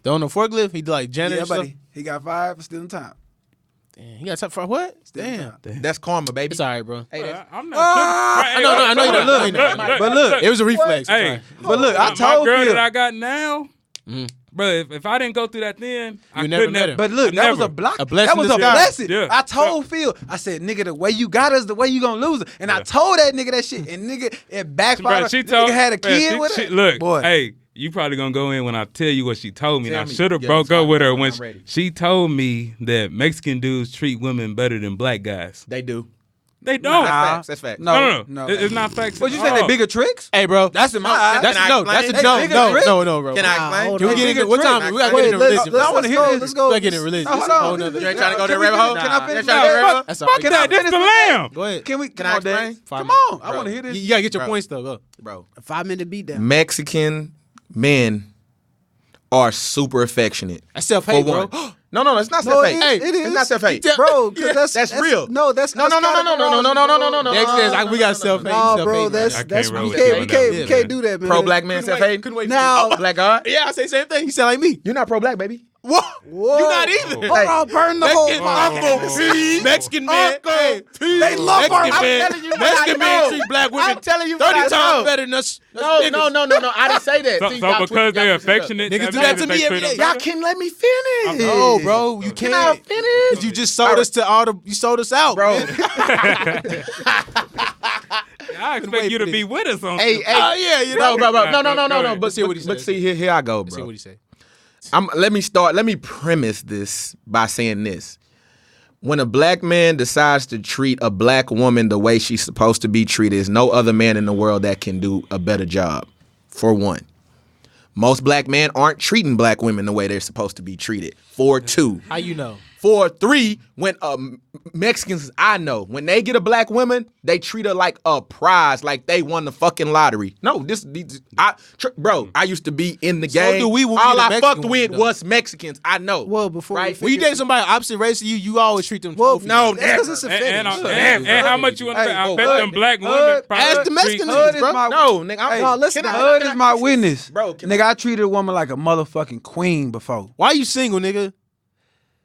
On the forklift, he did like janitor Yeah, stuff. buddy. He got fired for stealing time. Damn, you got top for what? Damn. That's karma, baby. It's all right, bro. Hey, I'm not. I know you not. But look, It was a reflex. Hey, but look, I my told girl you. that I got now, bro. If I didn't go through that, then I never couldn't met have. her. But look, that was a block. A blessing That was a disguised. blessing. Yeah. I told Phil, I said, nigga, the way you got us, the way you gonna lose it. And I told that nigga that shit, and nigga, it backfired. Bro, she Nigga told had a kid with her. Look, boy. hey, you probably gonna go in when I tell you what she told me. And I Tell me. should have Yeah, broke that's up fine. with her when I'm ready. she told me that Mexican dudes treat women better than black guys. They do. They don't. That's facts. That's facts. No. No. It's not facts. What you at say? They all. bigger tricks? Hey, bro. That's in my eyes. That's Can I no. explain? That's a Hey, no. bigger No, trick? no, bro. Can I explain? Can we get into what time? We gotta get into Wait, religion. I wanna hear this. Let's go. We gotta get into religion. Hold This is a on. whole nother- You ain't trying to go Can to we the rabbit hole? finish? Can I finish? You trying to go to the rabbit hole? That's all Fuck right. it up. This Finish the this. lamb. Go ahead. Can we? Can Come I on, Dave. explain? Come on. I Bro. want to hear this. You gotta get your Bro. points though. Go. Bro. 5-minute beatdown. Mexican men are super affectionate. That's self-hate, For bro. one. No, it's not No, self-hate. it is. It's not self-hate. Bro, because That's real. No, that's No. gotta be wrong. Next says we got self-hate. Nah, self-hate, bro, man. that's I can't that's roll we with can't you we on can't that, we can't man. do that, man. Pro-black man self-hate? Couldn't wait. Now- Black God? Yeah, I say same thing. You sound like me. You're not pro-black, baby. Whoa. Whoa. You not either. Hold on, burn the whole Mexican man. Hey, They love our. Mexican man. telling you what Mexican I man know. treat black women I'm telling you what 30 I times know. better than us. No. I didn't say that. So, See, so y'all because twist- they're y'all twist it up. affectionate, Niggas that do that means to they me treat every them day. Y'all better? can let me finish. No, bro, you Can I can't. finish? You just sold us to all the. You sold us out, Bro. man. I expect you to be with us on Hey, this. Oh yeah, you know, bro. No. Go ahead. But see what he said. But see, here I go, See bro. what he say. Let me premise this by saying this. When a black man decides to treat a black woman the way she's supposed to be treated, there's no other man in the world that can do a better job, for one. Most black men aren't treating black women the way they're supposed to be treated. For two. How you know? For three, when Mexicans I know, when they get a black woman, they treat her like a prize, like they won the fucking lottery. No, bro, I used to be in the game. do we when we All get a I Mexican fucked women, with though. was Mexicans. I know. Well, before we right? When you date somebody opposite race to you, you always treat them. Well, trophies. No, that's 'cause never. it's a And fetish. how much you want to Hey, bet? I oh, bet Hood, them black women Hood, probably ask the Mexican treat- niggas, Hood is bro. my No, nigga. Hey, No, listen, Can I- Hood can is I- my witness. Bro, can Nigga, I treated a woman like a motherfucking queen before. Why you single, nigga?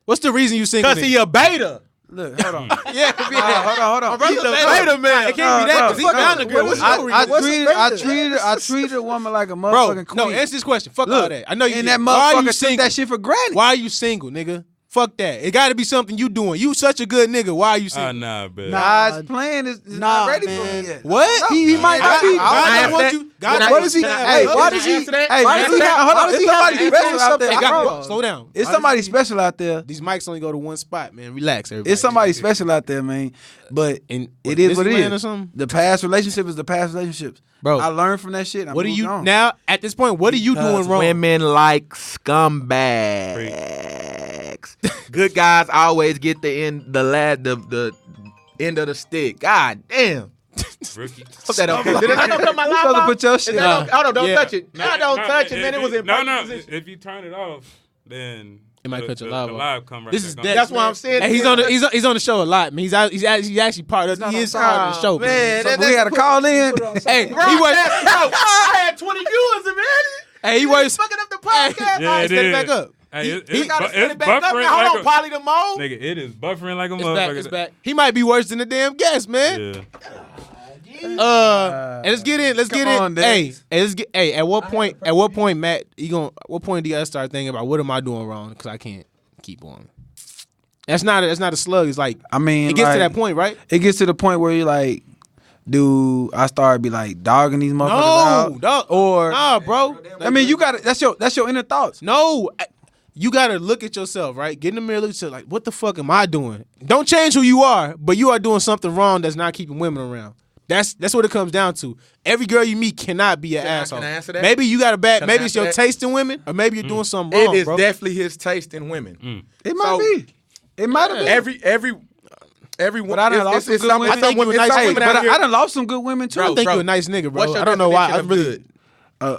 What's the reason you single? Cause he a beta. Look, hold on. yeah, Hold on. He's a beta man. It can't be that because he found a girl. What's What's your your reason? What's I treated a woman like a Bro, motherfucking queen. no, answer this question. Fuck all Look, that. I know you. and that Why are you motherfucker took single? that shit for granted. Why are you single, nigga? Fuck that. It got to be something you doing. You such a good nigga. Why are you single? Nah, bitch. God's plan is not ready man. for me yet. What? He might not be. God answer don't want that? you. God Can I- don't want you. can I- Hey, can why I does he? answer that? Hey, Why does he have- hold why on. does It's he have somebody to special invest out something? there. Hey, Hold God, on. slow down. It's somebody special out there. These mics only go to one spot, man. Relax, everybody. It's somebody special out there, man. But In- it is what it Disneyland or is. something? The past relationship is the past relationships. Bro. I learned from that shit. What are you now at this point? What are you doing wrong? Women like scumbags. Good guys always get the end of the stick. God damn. Rookie. Hope that don't Did I not cut my You live supposed to off? put your Is shit that on. okay? Hold on, don't Yeah. touch it. No, don't touch it, man. It was in No. perfect position. If you turn it off, then It might cut your live the off. live come right This back is on. dead. That's why I'm saying. Hey, he's on the show a lot, man. He's actually part of he is part of the show, man. man. So we got to call in. Hey, Bro, I had 20 viewers, man. Hey, he was Fucking up the podcast. Yeah, Alright, it set it is. back up. Hey, He it's gotta set it back up. buffering Now, hold like on, a Polly the Mole. nigga. It is buffering like a It's motherfucker. back. It's back. He might be worse than the damn guest, man. Yeah. And let's get in. Let's Come get on, in. Dex. Hey, at what point, Matt, what point do you gotta start thinking about what am I doing wrong? Because I can't keep on. That's not a slug. It's like I mean, it gets to like, that point, right? It gets to the point where you're like, dude, I start be like dogging these motherfuckers No, out. dog. Or Nah, bro. I mean, you got that's your inner thoughts. No, you gotta look at yourself, right? Get in the mirror, look at yourself, like, what the fuck am I doing? Don't change who you are, but you are doing something wrong that's not keeping women around. That's what it comes down to. Every girl you meet cannot be an asshole. can I answer that? Maybe you got a bad. Can I Maybe it's answer your that? taste in women, or maybe you're doing something wrong, It is bro. definitely his taste in women. It might be. It might have been. Everyone. But I done lost some good women. I think you a nice some nigga, women But out here. I done lost some good women too. I think bro. you're a nice nigga, bro. What's your I don't know why. definition I of really good?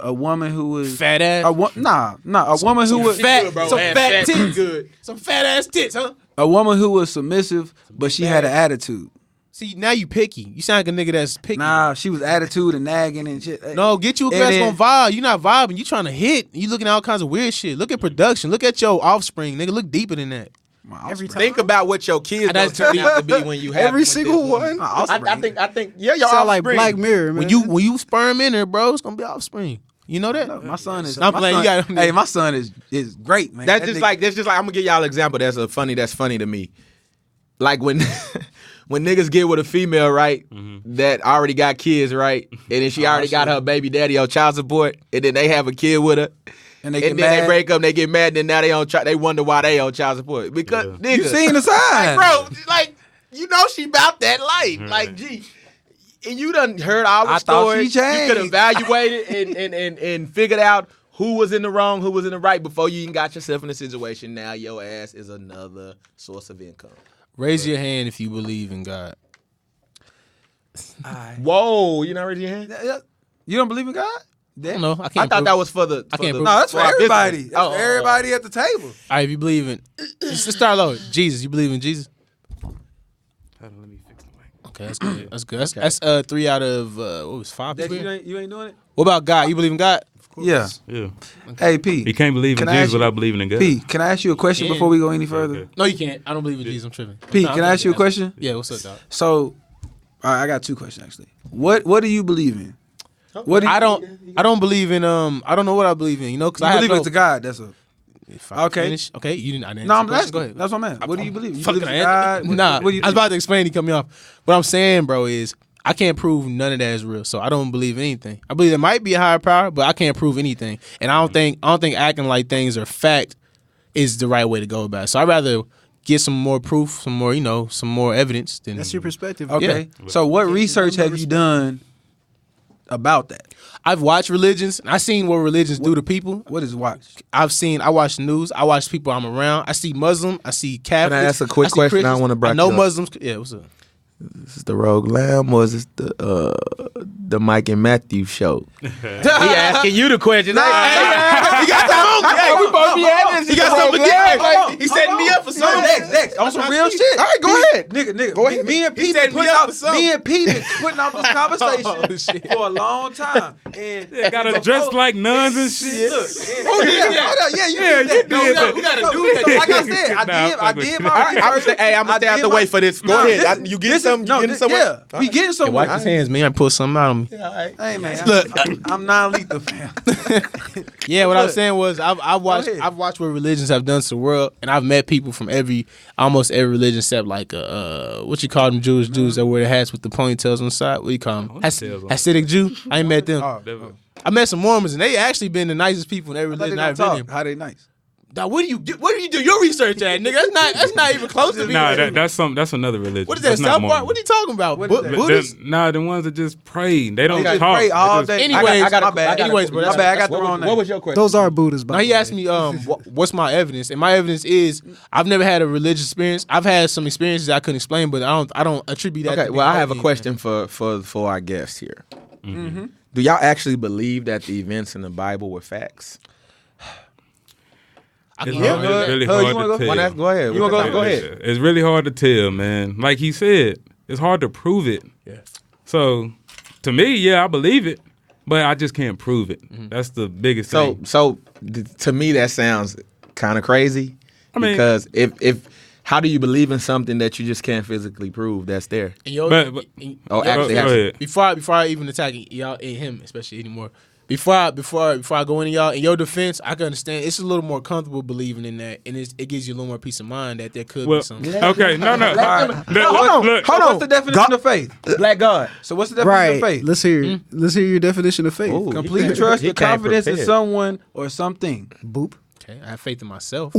A woman who was fat ass. A woman who was fat, good, bro. some Ass fat fat, tits, good. some fat ass tits, huh? a woman who was submissive, but she had an attitude. See, now you picky. You sound like a nigga that's picky. Nah, she was attitude and nagging and shit. No, get you a girl And that's then- gonna vibe. You not vibing. You trying to hit. You looking at all kinds of weird shit. Look at production. Look at your offspring, nigga. Look deeper than that. Every time. Think about what your kids gonna turn out to be when you have Every with single this one. woman. Offspring. I think, yeah, your Sound like offspring. Black Mirror, man. When you sperm in there, bro, it's gonna be offspring. You know that? My son is. I'm my playing, son- you gotta- hey, my son is great, man. That's That just nigga- like I'm gonna give y'all an example. That's funny to me. Like when when niggas get with a female, right, that already got kids, right, and then she already got her baby daddy on child support, and then they have a kid with her. and they And get then mad. they break up, and they get mad, and then now they wonder why they on child support. Because nigga, You seen the sign, bro, like you know she about that life. Like, gee, and you done heard our I thought stories. she changed. You could evaluate it and figured out who was in the wrong, who was in the right before you even got yourself in a situation. Now your ass is another source of income. Raise your hand if you believe in God. Whoa, you not raising your hand? You don't believe in God? I don't know. I I can't. thought prove- that was for the. I for can't the- prove- No, that's for our everybody. business. That's for everybody at the table. All right, if you believe in, just start low. Jesus, you believe in Jesus? Hold on, let me fix the mic. Okay, that's good. That's good. That's 3 out of what was 5? That people? you ain't doing it? What about God? You believe in God? Yeah. Yeah. Hey, P. You can't believe in Can I Jesus ask you- without believing in God. P, can I ask you a question Yeah. before we go any further? Okay. No, you can't. I don't believe in Jesus. I'm tripping. P, No, can I ask you a question? Yeah, what's up, dog? So, I got 2 questions actually. What do you believe in? What do you, I don't believe in I don't know what I believe in. You know, because you I believe have it's a God. That's a. If I Okay. finish, okay. You didn't. I didn't No, answer I'm the question. asking. Go ahead. That's what I'm asking. What do you believe? You Fucking believe in answer. God? Nah, What do you, I was about to explain. He cut me off. What I'm saying, bro, is I can't prove none of that is real. So I don't believe anything. I believe there might be a higher power, but I can't prove anything. And I don't think acting like things are fact is the right way to go about it. So I'd rather get some more proof, some more evidence than That's your perspective. Okay. So what research have you done about that? I've watched religions. And I seen what religions do to people. What is watch? I watch the news. I watch people I'm around. I see Muslim. I see Catholics. Can I ask a quick see question? I Christians. wanna bracket I know up. Muslims. Yeah, what's up? Is this the Rogue Lamb or is this the Mike and Matthew show? He asking you the question. He got something. Hey, we both be having this. He got something to get. Like, he setting me up for something. Next, on some real shit. All right, go ahead. Nigga. Go ahead. Me and He Pete set been me putting up out for something. me and Pete been putting out this conversation for a long time. And They gotta dress like nuns and shit. Look, yeah, you did that. we gotta do So, that. like I said, I did my research. I'm gonna stay out the way for this. Go ahead. You get something. You getting somewhere? Yeah, we getting somewhere. Wipe his hands, man. I pull something out of me. Hey man, Look. I'm non-lethal, fam. Yeah, what I was saying was I've watched ahead. what religions have done to the world, and I've met people from almost every religion except like what you call them Jewish dudes that wear the hats with the ponytails on the side. What do you call them? Ponytails on. Hasidic Jew. I ain't met them. Never. I met some Mormons, and they actually been the nicest people in every I thought they religion I've gonna been in. talk. How they nice? Dog, where do you do your research at, nigga? That's not even close to being. Nah, that's another religion. What is that? That's not South Park? Mormon. What are you talking about? What is that? Buddhist? Nah, the ones that just pray. They don't They just talk. pray all They just- day. Anyways, my bad. anyways, bro, My bad. I got the wrong name. What was your question? Those are Buddhists. Now he asked me, what's my evidence? And my evidence is I've never had a religious experience. I've had some experiences I couldn't explain, but I don't attribute that. Okay, to well, I have a being question for our guest here. Do y'all actually believe that the events in the Bible were facts? I It's can hard- it's really Hud, hard you wanna to go? tell. Go ahead. You wanna go ahead. It's really hard to tell, man. Like he said, it's hard to prove it. Yeah. So, to me, yeah, I believe it, but I just can't prove it. That's the biggest thing. So to me, that sounds kind of crazy. I mean- because if how do you believe in something that you just can't physically prove that's there? And yo, But- Oh, Go actually, ahead. before I even attack y'all and him especially anymore. Before I go into y'all in your defense, I can understand it's a little more comfortable believing in that, and it gives you a little more peace of mind that there could Well, be something. okay, no. Hold on. Look, Hold on. What's the definition of faith? Black God. So what's the definition Right. of faith? Let's hear. Let's hear your definition of faith. Ooh. Complete trust he or came confidence in prepared. someone or something. Boop. Okay, I have faith in myself.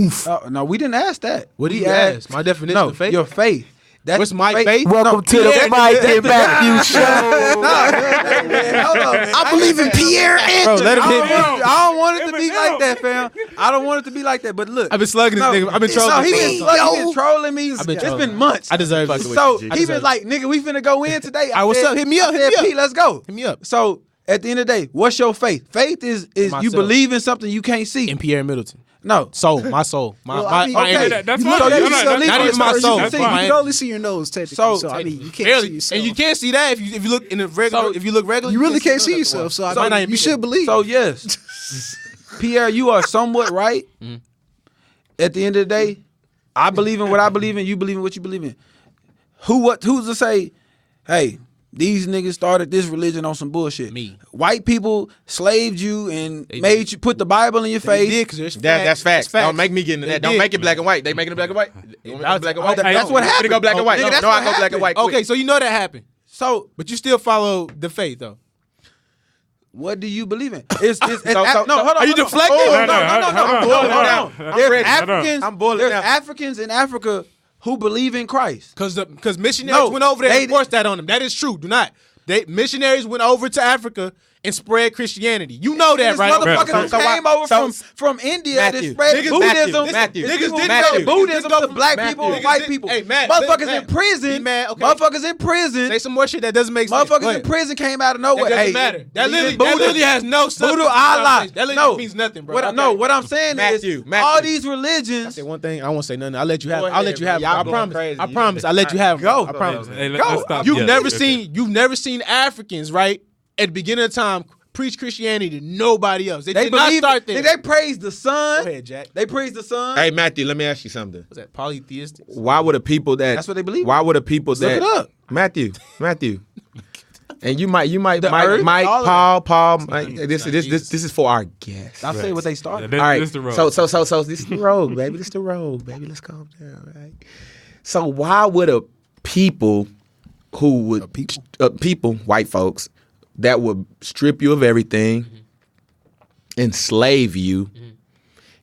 No, we didn't ask that. What do We you ask? My definition No, of faith? your faith. That's What's my faith? Welcome to the Mike and Matthew show. Hold on, man. I believe in Pierre Bro, let him hit me. I don't want it to be like that, fam. I don't want it to be like that. But look, I've been slugging this nigga. I've been trolling. No, he this been, nigga. he been trolling me. I've been It's trolling. been months. I deserve it. So I he deserve been it. like, nigga, we finna go in today. All right, what's up? Hit me up, I hit said, me up. Pete, let's go. Hit me up. So at the end of the day, what's your faith? Faith is you Myself. believe in something you can't see. And Pierre Middleton. No. Soul, my soul. My okay. energy. That's You fine. look at No, no, yourself, that's not fine. even my soul. That's You Fine. fine. can only see your nose technically. So I mean, you can't Barely. see yourself. And you can't see that if you look in the regular. So- if you look regular, You really can't see see yourself. So I So mean, might not you be should believe. So yes, Pierre, you are somewhat right. Mm-hmm. At the end of the day, I believe in what I believe in. You believe in what you believe in. Who's to say, hey, these niggas started this religion on some bullshit? Me. White people slaved you and made you put the Bible in your face. That's facts. Don't make me get into that. Don't make it black and white. They making it black and white. Black and white. That's what happened. Go black and white. Nigga, No, I go black and white. Okay, so you know that happened. So, But you still follow the faith, though. what do you believe in? It's no, hold on. Are you deflecting? No. Hold on. There's Africans in Africa who believe in Christ. Because missionaries went over there and forced that on them. That is true. Do not. Missionaries went over to Africa and spread Christianity. You know that, This right? motherfucker came over from India Matthew, to spread Buddhism. Matthew, niggas didn't Spread go Buddhism to black people and white people. Hey, Matt, motherfuckers Matt, in prison. Matt, okay. Motherfuckers in prison. Say some more shit that doesn't make sense. Motherfuckers Go in ahead. prison came out of nowhere. That doesn't Hey, matter. That Buddha- literally has no substance. Voodoo Allah. That literally means nothing, bro. What I'm saying Matthew, is all these I religions. say one thing. I won't say nothing. I'll let you have. Go I'll let ahead, you have. man. Y'all I going promise. crazy. I promise. I'll let you have. Go. I promise. Hey, let's stop. You've Yeah. never seen Africans, right? At the beginning of time, preach Christianity to nobody else. They did not believe start there. They praise the sun. Go ahead, Jack. They praise the sun. Hey, Matthew, let me ask you something. What's that? Polytheistic? Why would the people that That's what they believe. Why would the people that it up. Matthew, and you might earth, Mike, all of Paul. Mike, this is for our guests. I'll say what they started. All right, This the road. so this is the road, baby. This is the road, baby. Let's calm down, right? So why would a people who would people, white folks, that would strip you of everything, enslave you,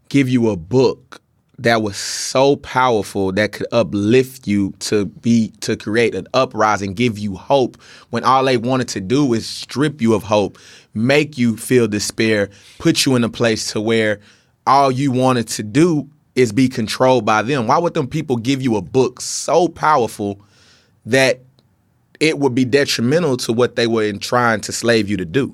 give you a book that was so powerful that could uplift you to create an uprising, give you hope when all they wanted to do is strip you of hope, make you feel despair, put you in a place to where all you wanted to do is be controlled by them? Why would them people give you a book so powerful that it would be detrimental to what they were trying to slave you to do?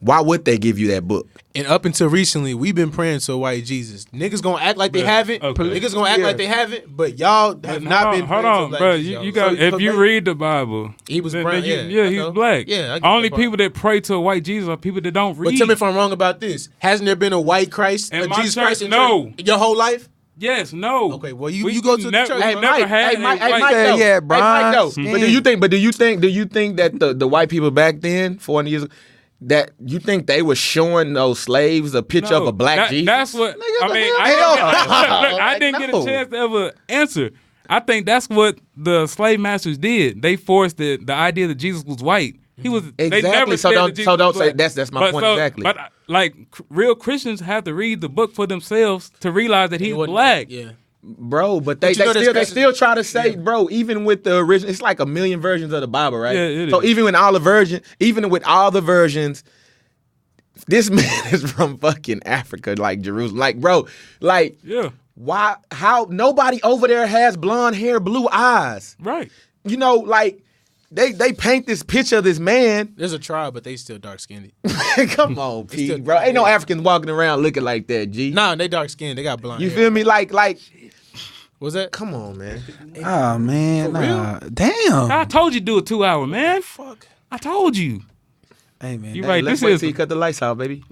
Why would they give you that book? And up until recently, we've been praying to a white Jesus. Niggas gonna act like they haven't. Okay. Niggas gonna act like they haven't. But y'all have not been. Hold praying to on, a black bro. Jesus, You y'all. got. If you read the Bible, He was then brown. he's know. black. Yeah. I get Only that part. people that pray to a white Jesus are people that don't read. But tell me if I'm wrong about this. Hasn't there been a white Christ, In a my Jesus church, Christ in no. church your whole life? Yes, no. Okay, well, you go to the church, We bro. never had Mike, any white. though. Yeah, Hey, Mike, though. Brian. But do you think that the white people back then, 400 years ago, that you think they were showing those slaves a picture of a black Jesus? That's what I mean. I didn't get a chance to ever answer. I think that's what the slave masters did. They forced the idea that Jesus was white. He was Exactly. They never So said don't- that Jesus so don't was say- black. that's my point exactly. But like real Christians have to read the book for themselves to realize that he's black. Yeah. Bro, but you know they that's still try to say, bro, even with the original, it's like a million versions of the Bible, right? Yeah, it so is. even with all the versions, this man is from fucking Africa, like Jerusalem. Like, bro, like, Yeah, why, how, nobody over there has blonde hair, blue eyes. right. You know, like, they paint this picture of this man. There's a tribe, but they still dark skinned. Come on, P, still- bro. Ain't no Africans walking around looking like that, G. Nah, they dark skinned. They got blonde. You hair. feel me? Like, What's that? come on, man. Oh man, nah. Damn. I told you to do a 2 hour, man. Fuck. I told you. Hey man, You that- right. Let's This wait is till you cut the lights out, baby.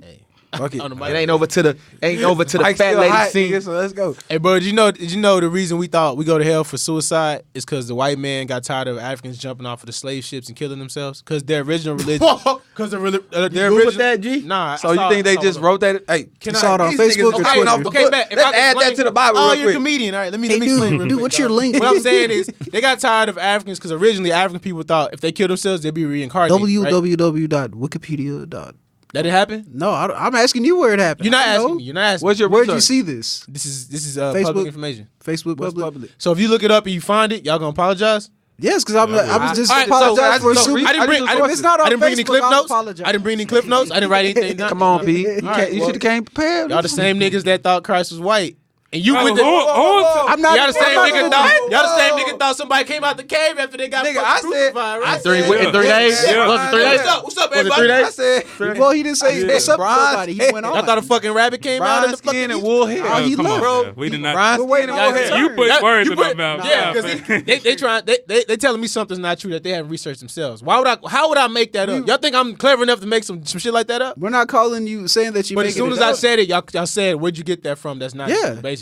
fuck it. On the It mic. ain't over to the Mike's fat still lady hot, scene. nigga, so let's go. Hey, bro, did you know the reason we thought we go to hell for suicide is because the white man got tired of Africans jumping off of the slave ships and killing themselves? Because their original religion. Because their Googled original. that, G? Nah. So you think they just wrote that? Hey, Can you I- saw it on these Facebook niggas or okay, Twitter? off the Okay, book. Matt, if Let's I can add that explain- to the Bible Oh, real you're quick. a comedian. All right, let me Hey, explain. real dude, quick. what's your link? What I'm saying is they got tired of Africans because originally African people thought if they killed themselves they'd be reincarnated. Right? www.wikipedia. That didn't happen. No, I'm asking you where it happened. You're not I don't asking know. me. You're not asking. What's me. your Where'd you research? see this? This is Facebook? public information. Facebook What's public? public? So if you look it up and you find it, y'all gonna apologize? Yes, because I was just All right, apologize for so assuming. I didn't bring. If it's not on I didn't bring any Facebook, clip I'll notes. apologize. I didn't bring any clip notes. I didn't write anything down. Come on, P. You, right, you well, should have came prepared. Y'all the same niggas that thought Christ was white, and you with the. I'm not. Y'all the same I'm nigga not- thought. Y'all the same nigga thought somebody came out the cave after they got Nigga, fucking I said- crucified, right? I said- In 3 days? Yeah. Was it 3 days? What's up, Was it 3 everybody? days? I said, Well, he didn't say what's up to Brian nobody. He went on. Y'all thought a fucking rabbit came out of Brian the fucking. skin and wool hair. Oh, he Come on, left. bro. man. We did not. Brian But wait, skin and no, wool hey, hair. You put That- words you in put- my mouth. Yeah, Nah, because man. they telling me something's not true that they haven't researched themselves. Why would I? How would I make that up? Y'all think I'm clever enough to make some shit like that up? We're not calling you saying that you. But as soon as I said it, y'all said, "Where'd you get that from?" That's not Yeah. true, basically.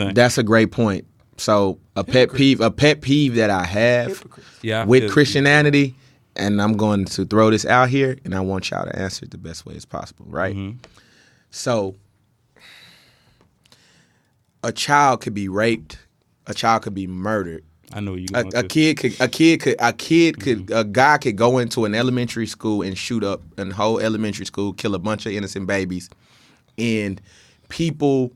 everything. That's a great point. So a pet peeve that I have Yeah, I with feel Christianity, and I'm going to throw this out here, and I want y'all to answer it the best way as possible, right? So, a child could be raped, a child could be murdered. I know you. A guy could go into an elementary school and shoot up a whole elementary school, kill a bunch of innocent babies, and people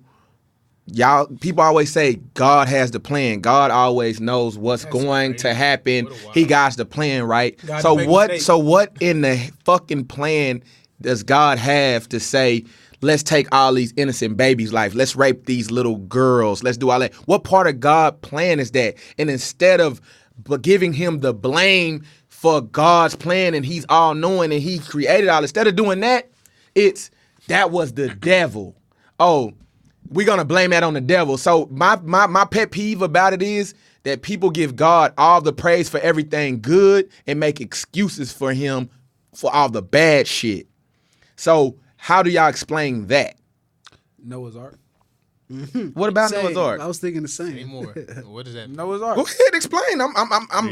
always say God has the plan. God always knows what's going to happen. He got the plan, right? So what in the fucking plan does God have to say, let's take all these innocent babies' life. Let's rape these little girls. Let's do all that. What part of God's plan is that? And instead of giving him the blame for God's plan and he's all-knowing and he created all, instead of doing that, that was the devil. Oh, we're going to blame that on the devil. So my pet peeve about it is that people give God all the praise for everything good and make excuses for him for all the bad shit. So how do y'all explain that? Noah's Ark. What about Same. Noah's Ark? I was thinking the same. Say more. What is that? Noah's Ark. Go ahead, explain. I'm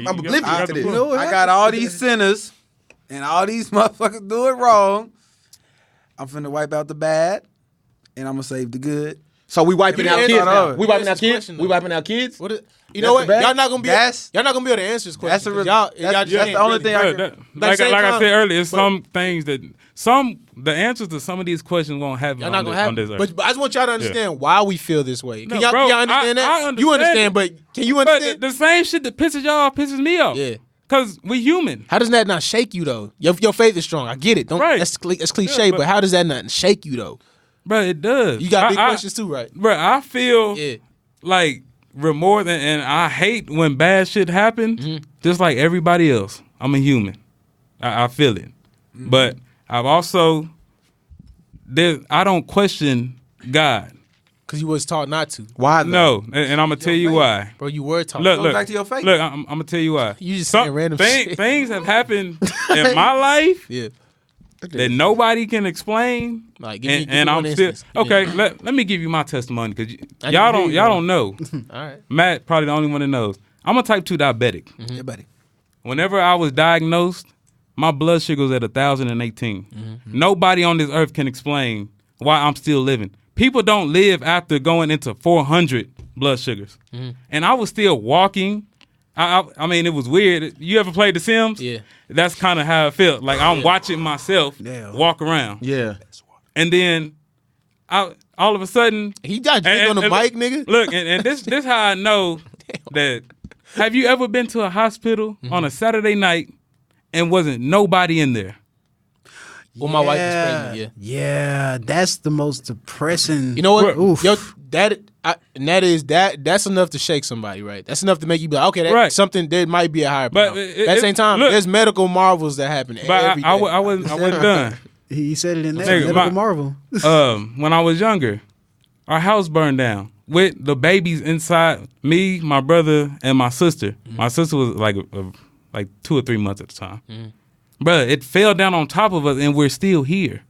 oblivious to this. I got all these sinners and all these motherfuckers do it wrong. I'm finna wipe out the bad and I'm gonna save the good. So we wiping out kids now. We wiping out kids. Question, We wiping out kids. You know what? the bad? Y'all not gonna be That's- y'all not gonna be able to answer this question. That's Y'all just that's the only thing I Look, can. like same I time, said earlier, it's but- some things that the answers to some of these questions won't happen. Y'all not gonna have. on this earth. But I just want y'all to understand why we feel this way. Can No, y'all, bro, y'all understand that? I You understand understand, but can you But understand? the same shit that pisses y'all off pisses me off. Yeah. Cause we human. How does that not shake you though? Your faith is strong. I get it. Don't. Right. That's cliche, Yeah, but how does that not shake you though? Bro, it does. You got big questions too, right? Bro, I feel Yeah. like remorse and I hate when bad shit happens, just like everybody else. I'm a human. I feel it. But I've also, I don't question God. Because you was taught not to. Why? No, and I'm going to tell you why. Bro, you were taught. Look, back to your faith. Look, I'm going to tell you why. You just saying random shit. Things have happened in my life Yeah. that nobody can explain. Like, give me and one I'm still instance. okay. Let me give you my testimony because I y'all can hear you, don't know. All right. Matt probably the only one that knows. I'm a type 2 diabetic. Yeah, buddy. Whenever I was diagnosed, my blood sugar was at 1,018. Nobody on this earth can explain why I'm still living. People don't live after going into 400 blood sugars, and I was still walking. I mean, it was weird. You ever played The Sims? Yeah. That's kind of how it felt. Like I'm watching myself Damn. walk around. Yeah. And then all of a sudden, He got drink on the mic, nigga. Look, and this how I know that. Have you ever been to a hospital on a Saturday night and wasn't nobody in there? Well, my wife is pregnant. Yeah. Yeah, that's the most depressing. You know what? Oof. Yo, that's enough to shake somebody, right? That's enough to make you be like, okay, that's Right. something. There might be a higher But power. it- At the it- same time, look- there's medical marvels that happen But every day. I wasn't done. He said it in there. Nigga, Medical my- Marvel. When I was younger, our house burned down with the babies inside. Me, my brother, and my sister. My sister was like 2 or 3 months at the time. Bruh, it fell down on top of us, and we're still here.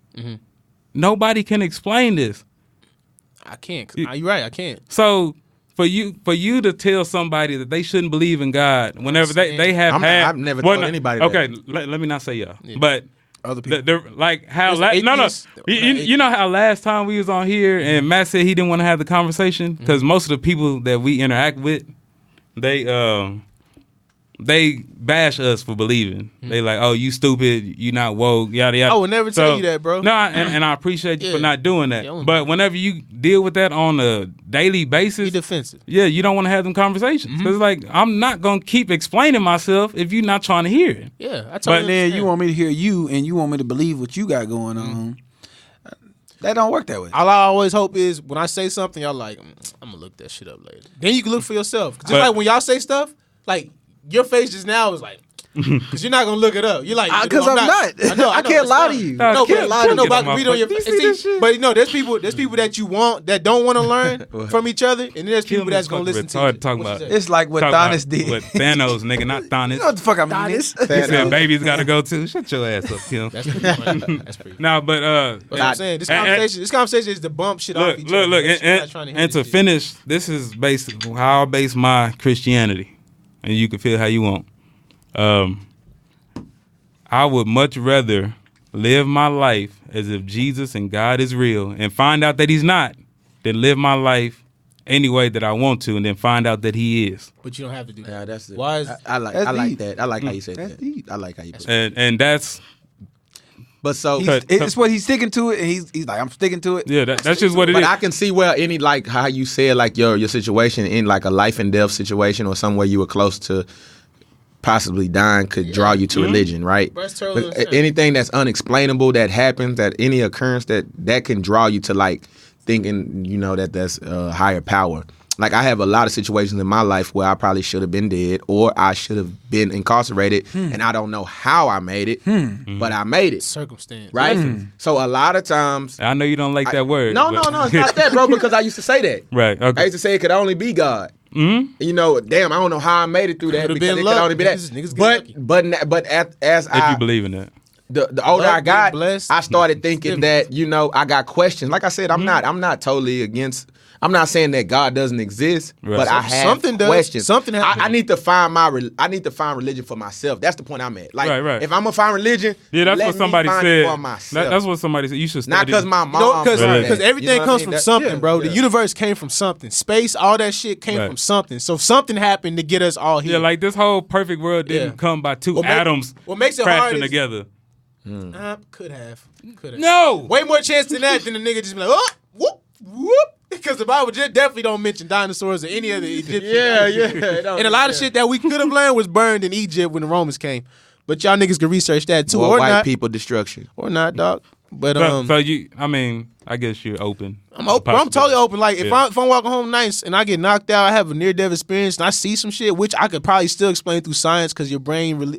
Nobody can explain this. I can't. You're right. I can't. So for you to tell somebody that they shouldn't believe in God whenever they have had, I've never told anybody that. Okay, let me not say y'all, but Other people. like how There's no atheists. you know how last time we was on here and Matt said he didn't want to have the conversation because most of the people that we interact with, they bash us for believing. They like, oh, you stupid, you not woke, yada yada. I would never tell you that, bro. No, and I appreciate you for Yeah. not doing that. Yeah, I wouldn't But whenever you deal with that on a daily Be basis, defensive. yeah, you don't want to have them conversations. Because like, I'm not gonna keep explaining myself if you're not trying to hear it. Yeah, I But totally Then understand. you want me to hear you, and you want me to believe what you got going on. That don't work that way. All I always hope is when I say something, y'all like, I'm gonna look that shit up later. Then you can look for yourself. Just But- like when y'all say stuff, like your face just now is like, because you're not gonna look it up. You're like, Because I'm not. I know. I can't it's lie fine. to you. No, Kid, but I know get about on read my on your fucking- face. You see this shit? But you know, there's people that you want that don't want to learn from each other, and then there's people that's gonna listen to you. Talking What about you say? It's like what talking about Thanos did. What Thanos, nigga, not Thanos. You know what the fuck I mean? Honest. He said babies gotta go too. Shut your ass up, Kim. That's pretty funny. That's pretty. No, but That's what I'm saying. This conversation is to bump shit off each other. look, We're not trying to hear and to this shit. finish, this is based how I base my Christianity, and you can feel how you want. I would much rather live my life as if Jesus and God is real and find out that he's not than live my life any way that I want to and then find out that he is. But you don't have to do that. Yeah, that's it. Why is I like that. I like how you said That's that. deep. I like how you put it. And that's But so It's what he's sticking to it, and he's like, I'm sticking to it. yeah, that's just what it But is. I can see where any like how you said like your situation in like a life and death situation or somewhere you were close to possibly dying could draw you to religion, right? That's totally But understand. anything that's unexplainable that happens, that any occurrence that can draw you to like thinking, you know, that's a higher power. Like I have a lot of situations in my life where I probably should have been dead or I should have been incarcerated and I don't know how I made it, but I made it. circumstance? Right? So a lot of times I know you don't like that word. No, but- it's not that, bro, because I used to say that. Right, okay. I used to say it could only be God. Mm-hmm. You know, damn, I don't know how I made it through that Could've because been it luck. could only be that. Niggas get But as If I you believe in that. the older Luck, I got, being blessed, I started thinking that, you know, I got questions. Like I said, I'm not totally against. I'm not saying that God doesn't exist, Right. but I have Something does. questions. Something happens. I need to find I need to find religion for myself. That's the point I'm at. Like, Right. if I'm gonna find religion, Yeah, that's let what me somebody find said. it for myself. That's what somebody said. You should study. Not because my mom. Because said that. everything You know what comes I mean? from That- something, bro. The yeah. universe came from something. Space, all that shit came Right. from something. So something happened to get us all here. Yeah, like this whole perfect world didn't Yeah. come by two What make- atoms what makes it crashing hard is- together. Could have. No. Way more chance than that than the nigga just be like, oh, whoop, whoop. Because the Bible just definitely don't mention dinosaurs or any of the Egyptian. And a lot of shit that we could have learned was burned in Egypt when the Romans came. But y'all niggas can research that too, More or white not, people destruction. or not, dog. But So you, I mean, I guess you're open. I'm open. I'm totally open. Like if Yeah. I'm walking home nice and I get knocked out, I have a near death experience and I see some shit which I could probably still explain through science because your brain really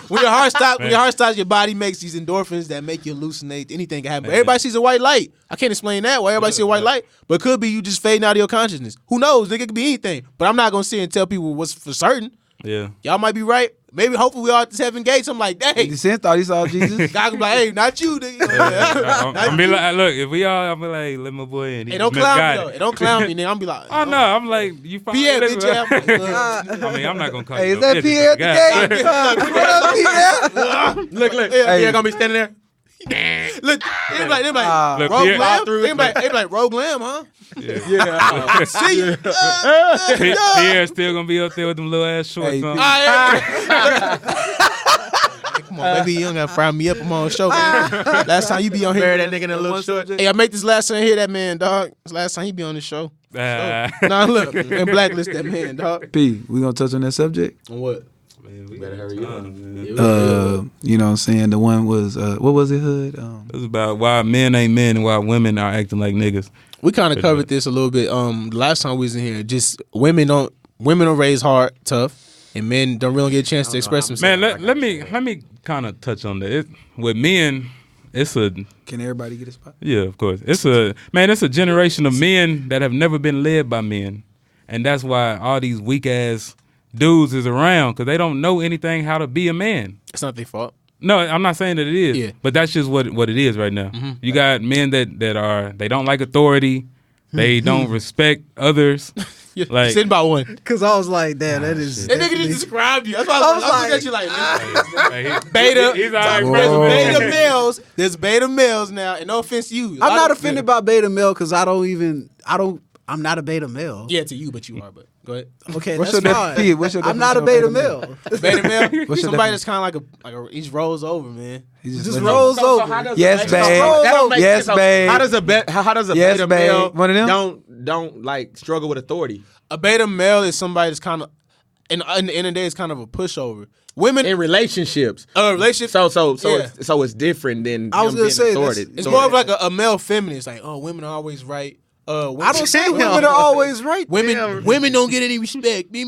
when your heart stops, your body makes these endorphins that make you hallucinate. Anything can happen. But everybody sees a white light. I can't explain that. Why everybody see a white light? But it could be you just fading out of your consciousness. Who knows? Nigga, it could be anything. But I'm not gonna sit and tell people what's for certain. Yeah. Y'all might be right. Maybe hopefully we all at the 7 gates. I'm like, He hey. said thought he saw Jesus. God can be like, hey, not you, nigga. I'm be like, look, if we all, I'm be like, let my boy in. He Hey, don't just clown me misguided. though. Hey, don't clown me, nigga. I'm be like, Oh no, I'm like, you fine. Pierre, with bitch, it? yeah. I mean, I'm not gonna call Hey, you. is that Pierre at the gate? What up, Pierre? Look, yeah, gonna be standing there. Look, they be like, Look, Rogue Pierre- Lamb. They be like, Rogue Lamb, huh? Yeah. See you. Pierre's still gonna be up there with them little ass shorts Hey, on. Come on, baby, you don't gotta fry me up. I'm on the show. Man. Last time you be on here, Bury that nigga in a little short. Hey, I make this last time I hear that man, dog. It's last time he be on the show. Ah. Nah, look, and blacklist that man, dog. P, we gonna touch on that subject. On what? Better hurry up. You know what I'm saying? The one was what was it, Hood? It's about why men ain't men and why women are acting like niggas. We kind of covered this a little bit. The last time we was in here, just women don't raise hard, tough, and men don't really get a chance to express themselves. Man, let me kind of touch on that. With men, it's a Can everybody get a spot? yeah, of course. It's a generation of men that have never been led by men, and that's why all these weak ass dudes is around because they don't know anything how to be a man. It's not their fault. No, I'm not saying that it is. Yeah. But that's just what it is right now. You got men that are they don't like authority, they don't respect others. Like Sitting by one. Cause I was like, damn, that is. That nigga just described you. That's why I was looking at you like, beta. He's already There's Whoa. beta males. There's beta males now, and no offense to you. I'm not offended by beta male because I'm not a beta male. Yeah, to you, but you are. But go ahead. Okay, What's that's your fine. definition? What's your I'm not a definition beta of male. Beta male. What's your Somebody that's kind of like a. He just rolls over, man. He Just letting rolls So over. how does Yes, a babe. that don't make Yes, sense. So babe. How does a Yes, beta babe. male One of them? don't like struggle with authority A beta male is somebody that's kind of, in the end of the day, it's kind of a pushover. Women in relationships? relationship. So Yeah. it's different than I was him gonna being say, authoritative. It's more of like a male feminist. Like, oh, women are always right. Women, I don't say women are always right. women don't get any respect. They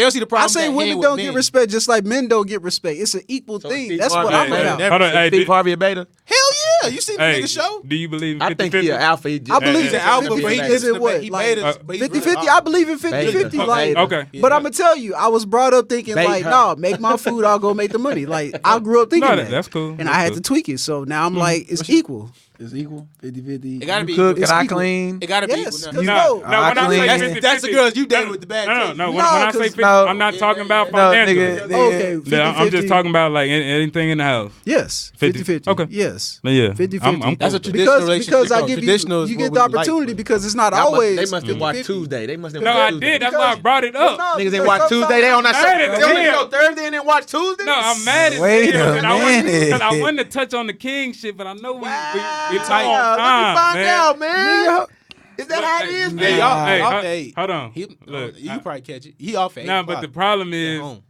don't see the problem. I say women don't get respect just like men don't get respect. It's an equal thing. Steve That's Harvey what I'm ain't about. never- Hold on, hey, Steve Harvey a beta? Hell yeah, you see the hey, nigga show. do you believe in I think he an 50-50? alpha. He I just- believe He's an in alpha, 50-50. but he Is it what? he Like, betas, but he's 50-50? really I believe in 50-50. Beta. Like, Okay. but I'm gonna tell you, I was brought up thinking Bait like, her. no, make my food, I'll go make the money. Like I grew up thinking No, that. that's cool. And That's I had cool. to tweak it. So now I'm like, it's equal. It's equal, 50-50. It gotta You be cook equal. and I equal. clean. It gotta be Yes, equal. cause now. no, When I clean. say That's- 50, that's the girls you dated with the bad No, taste. when No, I say 'cause 50, no. I'm not talking about No, financial. nigga. Okay, 50, Yeah, I'm just talking about like anything in the house. Yes, 50. 50-50. Okay. Yes. Yeah, 50-50. I'm That's a cool with that. traditional Because relationship. I No, give traditional is you what get we the like, opportunity but- because it's not Y'all must- always. They must have watched 50-50. Tuesday. They must have No, watched I Tuesday. did. That's why I brought it up. Niggas ain't because watch sometimes- Tuesday. They on that Mad show. as They on the hell. show Thursday and then watch Tuesday. No, I'm mad as Wait hell, a and I wasn't- minute. 'cause I wanted to touch on the king shit, but I know we tight Let on me time, find man. out, man. Is that how it is, Yeah, man? y'all, Hey, off hold- at 8. hold on. He, Look, you I- probably catch it. He off at 8. No, but the problem is, home.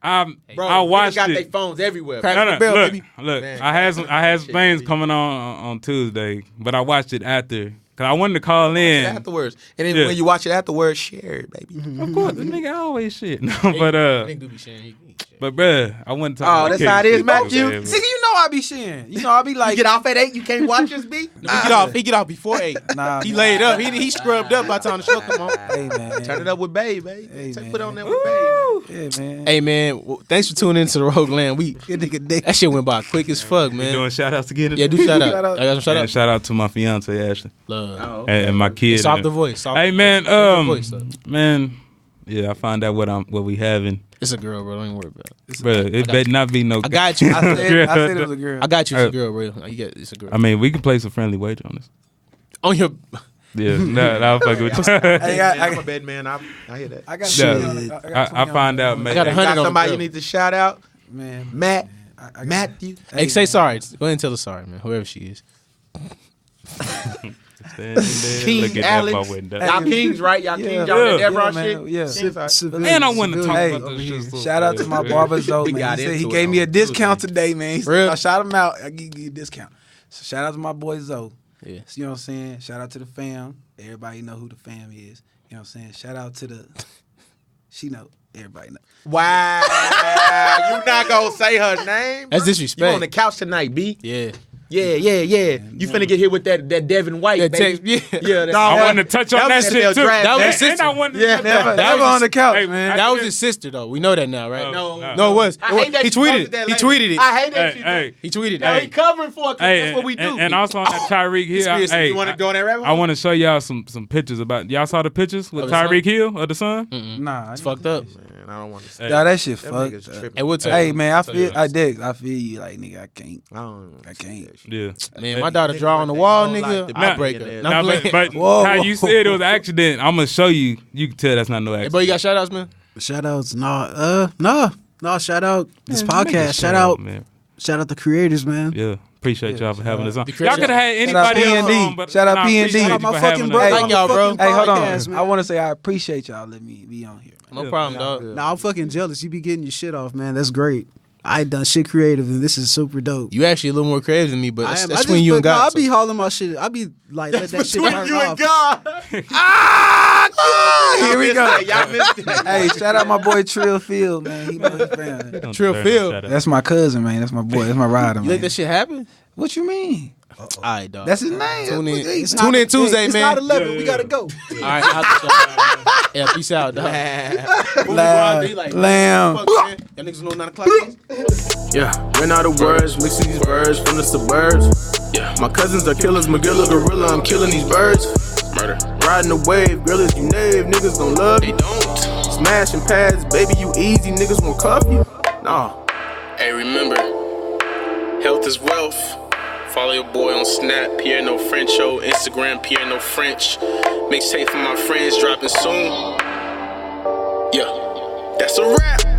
Bro, I watched got it. their phones everywhere. Crack No, the bell, look, baby. look. Man, I had some shit, things baby. coming on Tuesday, but I watched it after because I wanted to call in. Afterwards, and then Yeah. when you watch it afterwards, share it, baby. Of course, the nigga always shit. No, but Nigga do be sharing. He share. but bruh, I wasn't talking. Oh, about that's king how it is, shit, Matthew. man. Nigga, you know I be sharing. You know I be like, You get off at 8, you can't watch us, B? He get off before 8. Nah, He nah. laid up. He scrubbed up by the time the show come on. Hey man, Turn it up with Babe, baby. Hey, man. Put it on there with Babe. Yeah, man. Hey man, thanks for tuning into the Rogue Land. That shit went by quick as fuck, You man. doing shout outs again? Yeah, do shout out. Shout out. I got some shout And out. shout out to my fiance Ashley Love. and my kid. Soft the voice. Soft Hey the man, voice. Voice, though. man, yeah, I found out what we having, It's a girl, bro. Don't even worry about it. bro. It better not be no. I got you. I said it was a girl. I got you. It's a girl, bro. You get it's a girl. I mean, we can place a friendly wager on this. On your Yeah, no, fuck with you. Hey, I'm a bed man. I hear that. I got Yeah. shit. I find out, man. got 100 Got on somebody the you girl. need to shout out? Man, Matt. I got- Matthew. Hey, say sorry. Go ahead and tell her sorry, man. Whoever she is. Standing there King looking Alex. at my window. Y'all kings, right? Y'all Yeah. kings, y'all Yeah. that Deborah Yeah, shit? man. Yeah. Kings are- Man, I want to talk Hey, about this shit. shout out to my barber Zoe, We man. got He said he into it gave me a on discount Tuesday. today, man. He said, Real? I shout him out. I give you a discount. So shout out to my boy Zoe. Yeah. You know what I'm saying? Shout out to the fam. Everybody know who the fam is. You know what I'm saying? Shout out to the. She know. Everybody know. Wow. You not going to say her name? That's You disrespect. on the couch tonight, B? Yeah. Yeah. You finna get hit with that Devin White, That baby. text, yeah. Yeah, that's I wanted to touch on that was shit NFL too. draft. That was That- his sister. And I wanted Yeah, to never, that never was on the couch, Hey, man. That was his sister, though. We know that now, right? No. No, it was. I hate that He you tweeted posted it. that He later. tweeted it. I hate that Hey, shit. hey, He tweeted No, it. he covering for it, 'cause hey, that's what we do. and also on that Tyreek Hill. Conspiracy. Hey, You want to go on that rabbit I hole? want to show y'all some pictures about. Y'all saw the pictures with Of the Tyreek Hill of the son? Nah, It's fucked up. Man, I don't want to say Nah, that shit Them fucked. niggas tripping. Hey, we'll tell Hey you. man, I Tell you. feel you like nigga. I can't. I can't. Yeah. Man, my daughter draw on the wall, Whole nigga. life to I be break in her. there. No, Nah, I'm but playing. Whoa, how whoa. you said it was an accident, I'm gonna show you. You can tell that's not no Hey, accident. bro, you got shout outs, man? Shout outs. No, shout out this Man, make podcast. it Shout shut out. up, man. Shout out the creators, man. Yeah, appreciate y'all for having us on. The Y'all creators- could have had Shout out anybody else P&D. on, but Shout out nah, P&D. appreciate Shout you out my for fucking having brother. us. Thank on y'all, the bro. fucking Hey, hold on. podcast, man. I want to say I appreciate y'all. Let me be on here. Man. No problem, dog. Nah, I'm fucking jealous. You be getting your shit off, man. That's great. I done shit creative, and this is super dope. You actually a little more creative than me, but I that's am. that's I between just, you and but no, God. I be hauling my shit. I be like, let that shit burn off. Here we go. Y'all missed it. Hey, shout out my boy Trill Field, man. He know his fam. Don't Trill deserve Field. no shout out. That's my cousin, man. That's my boy. That's my rider, You man. think that shit happened? What you mean? All right, dog. That's his name. Tune in. It's Tune in Tuesday, It's man. not 11. We gotta go. All right, I'll yeah, peace out, dog. Lamb. Y'all niggas know 9 o'clock is? Yeah, ran out of words, mixing these birds from the suburbs. Yeah, my cousins are killers, McGilla gorilla, I'm killing these birds. Murder. Riding the wave, girl, is you nave, niggas don't love you. They don't. Smashing pads, baby, you easy, niggas won't cuff you. Nah. Hey, remember, health is wealth. Follow your boy on Snap, Pierre No French Show, Instagram, Pierre No French. Mixtape for my friends dropping soon. Yeah, that's a wrap.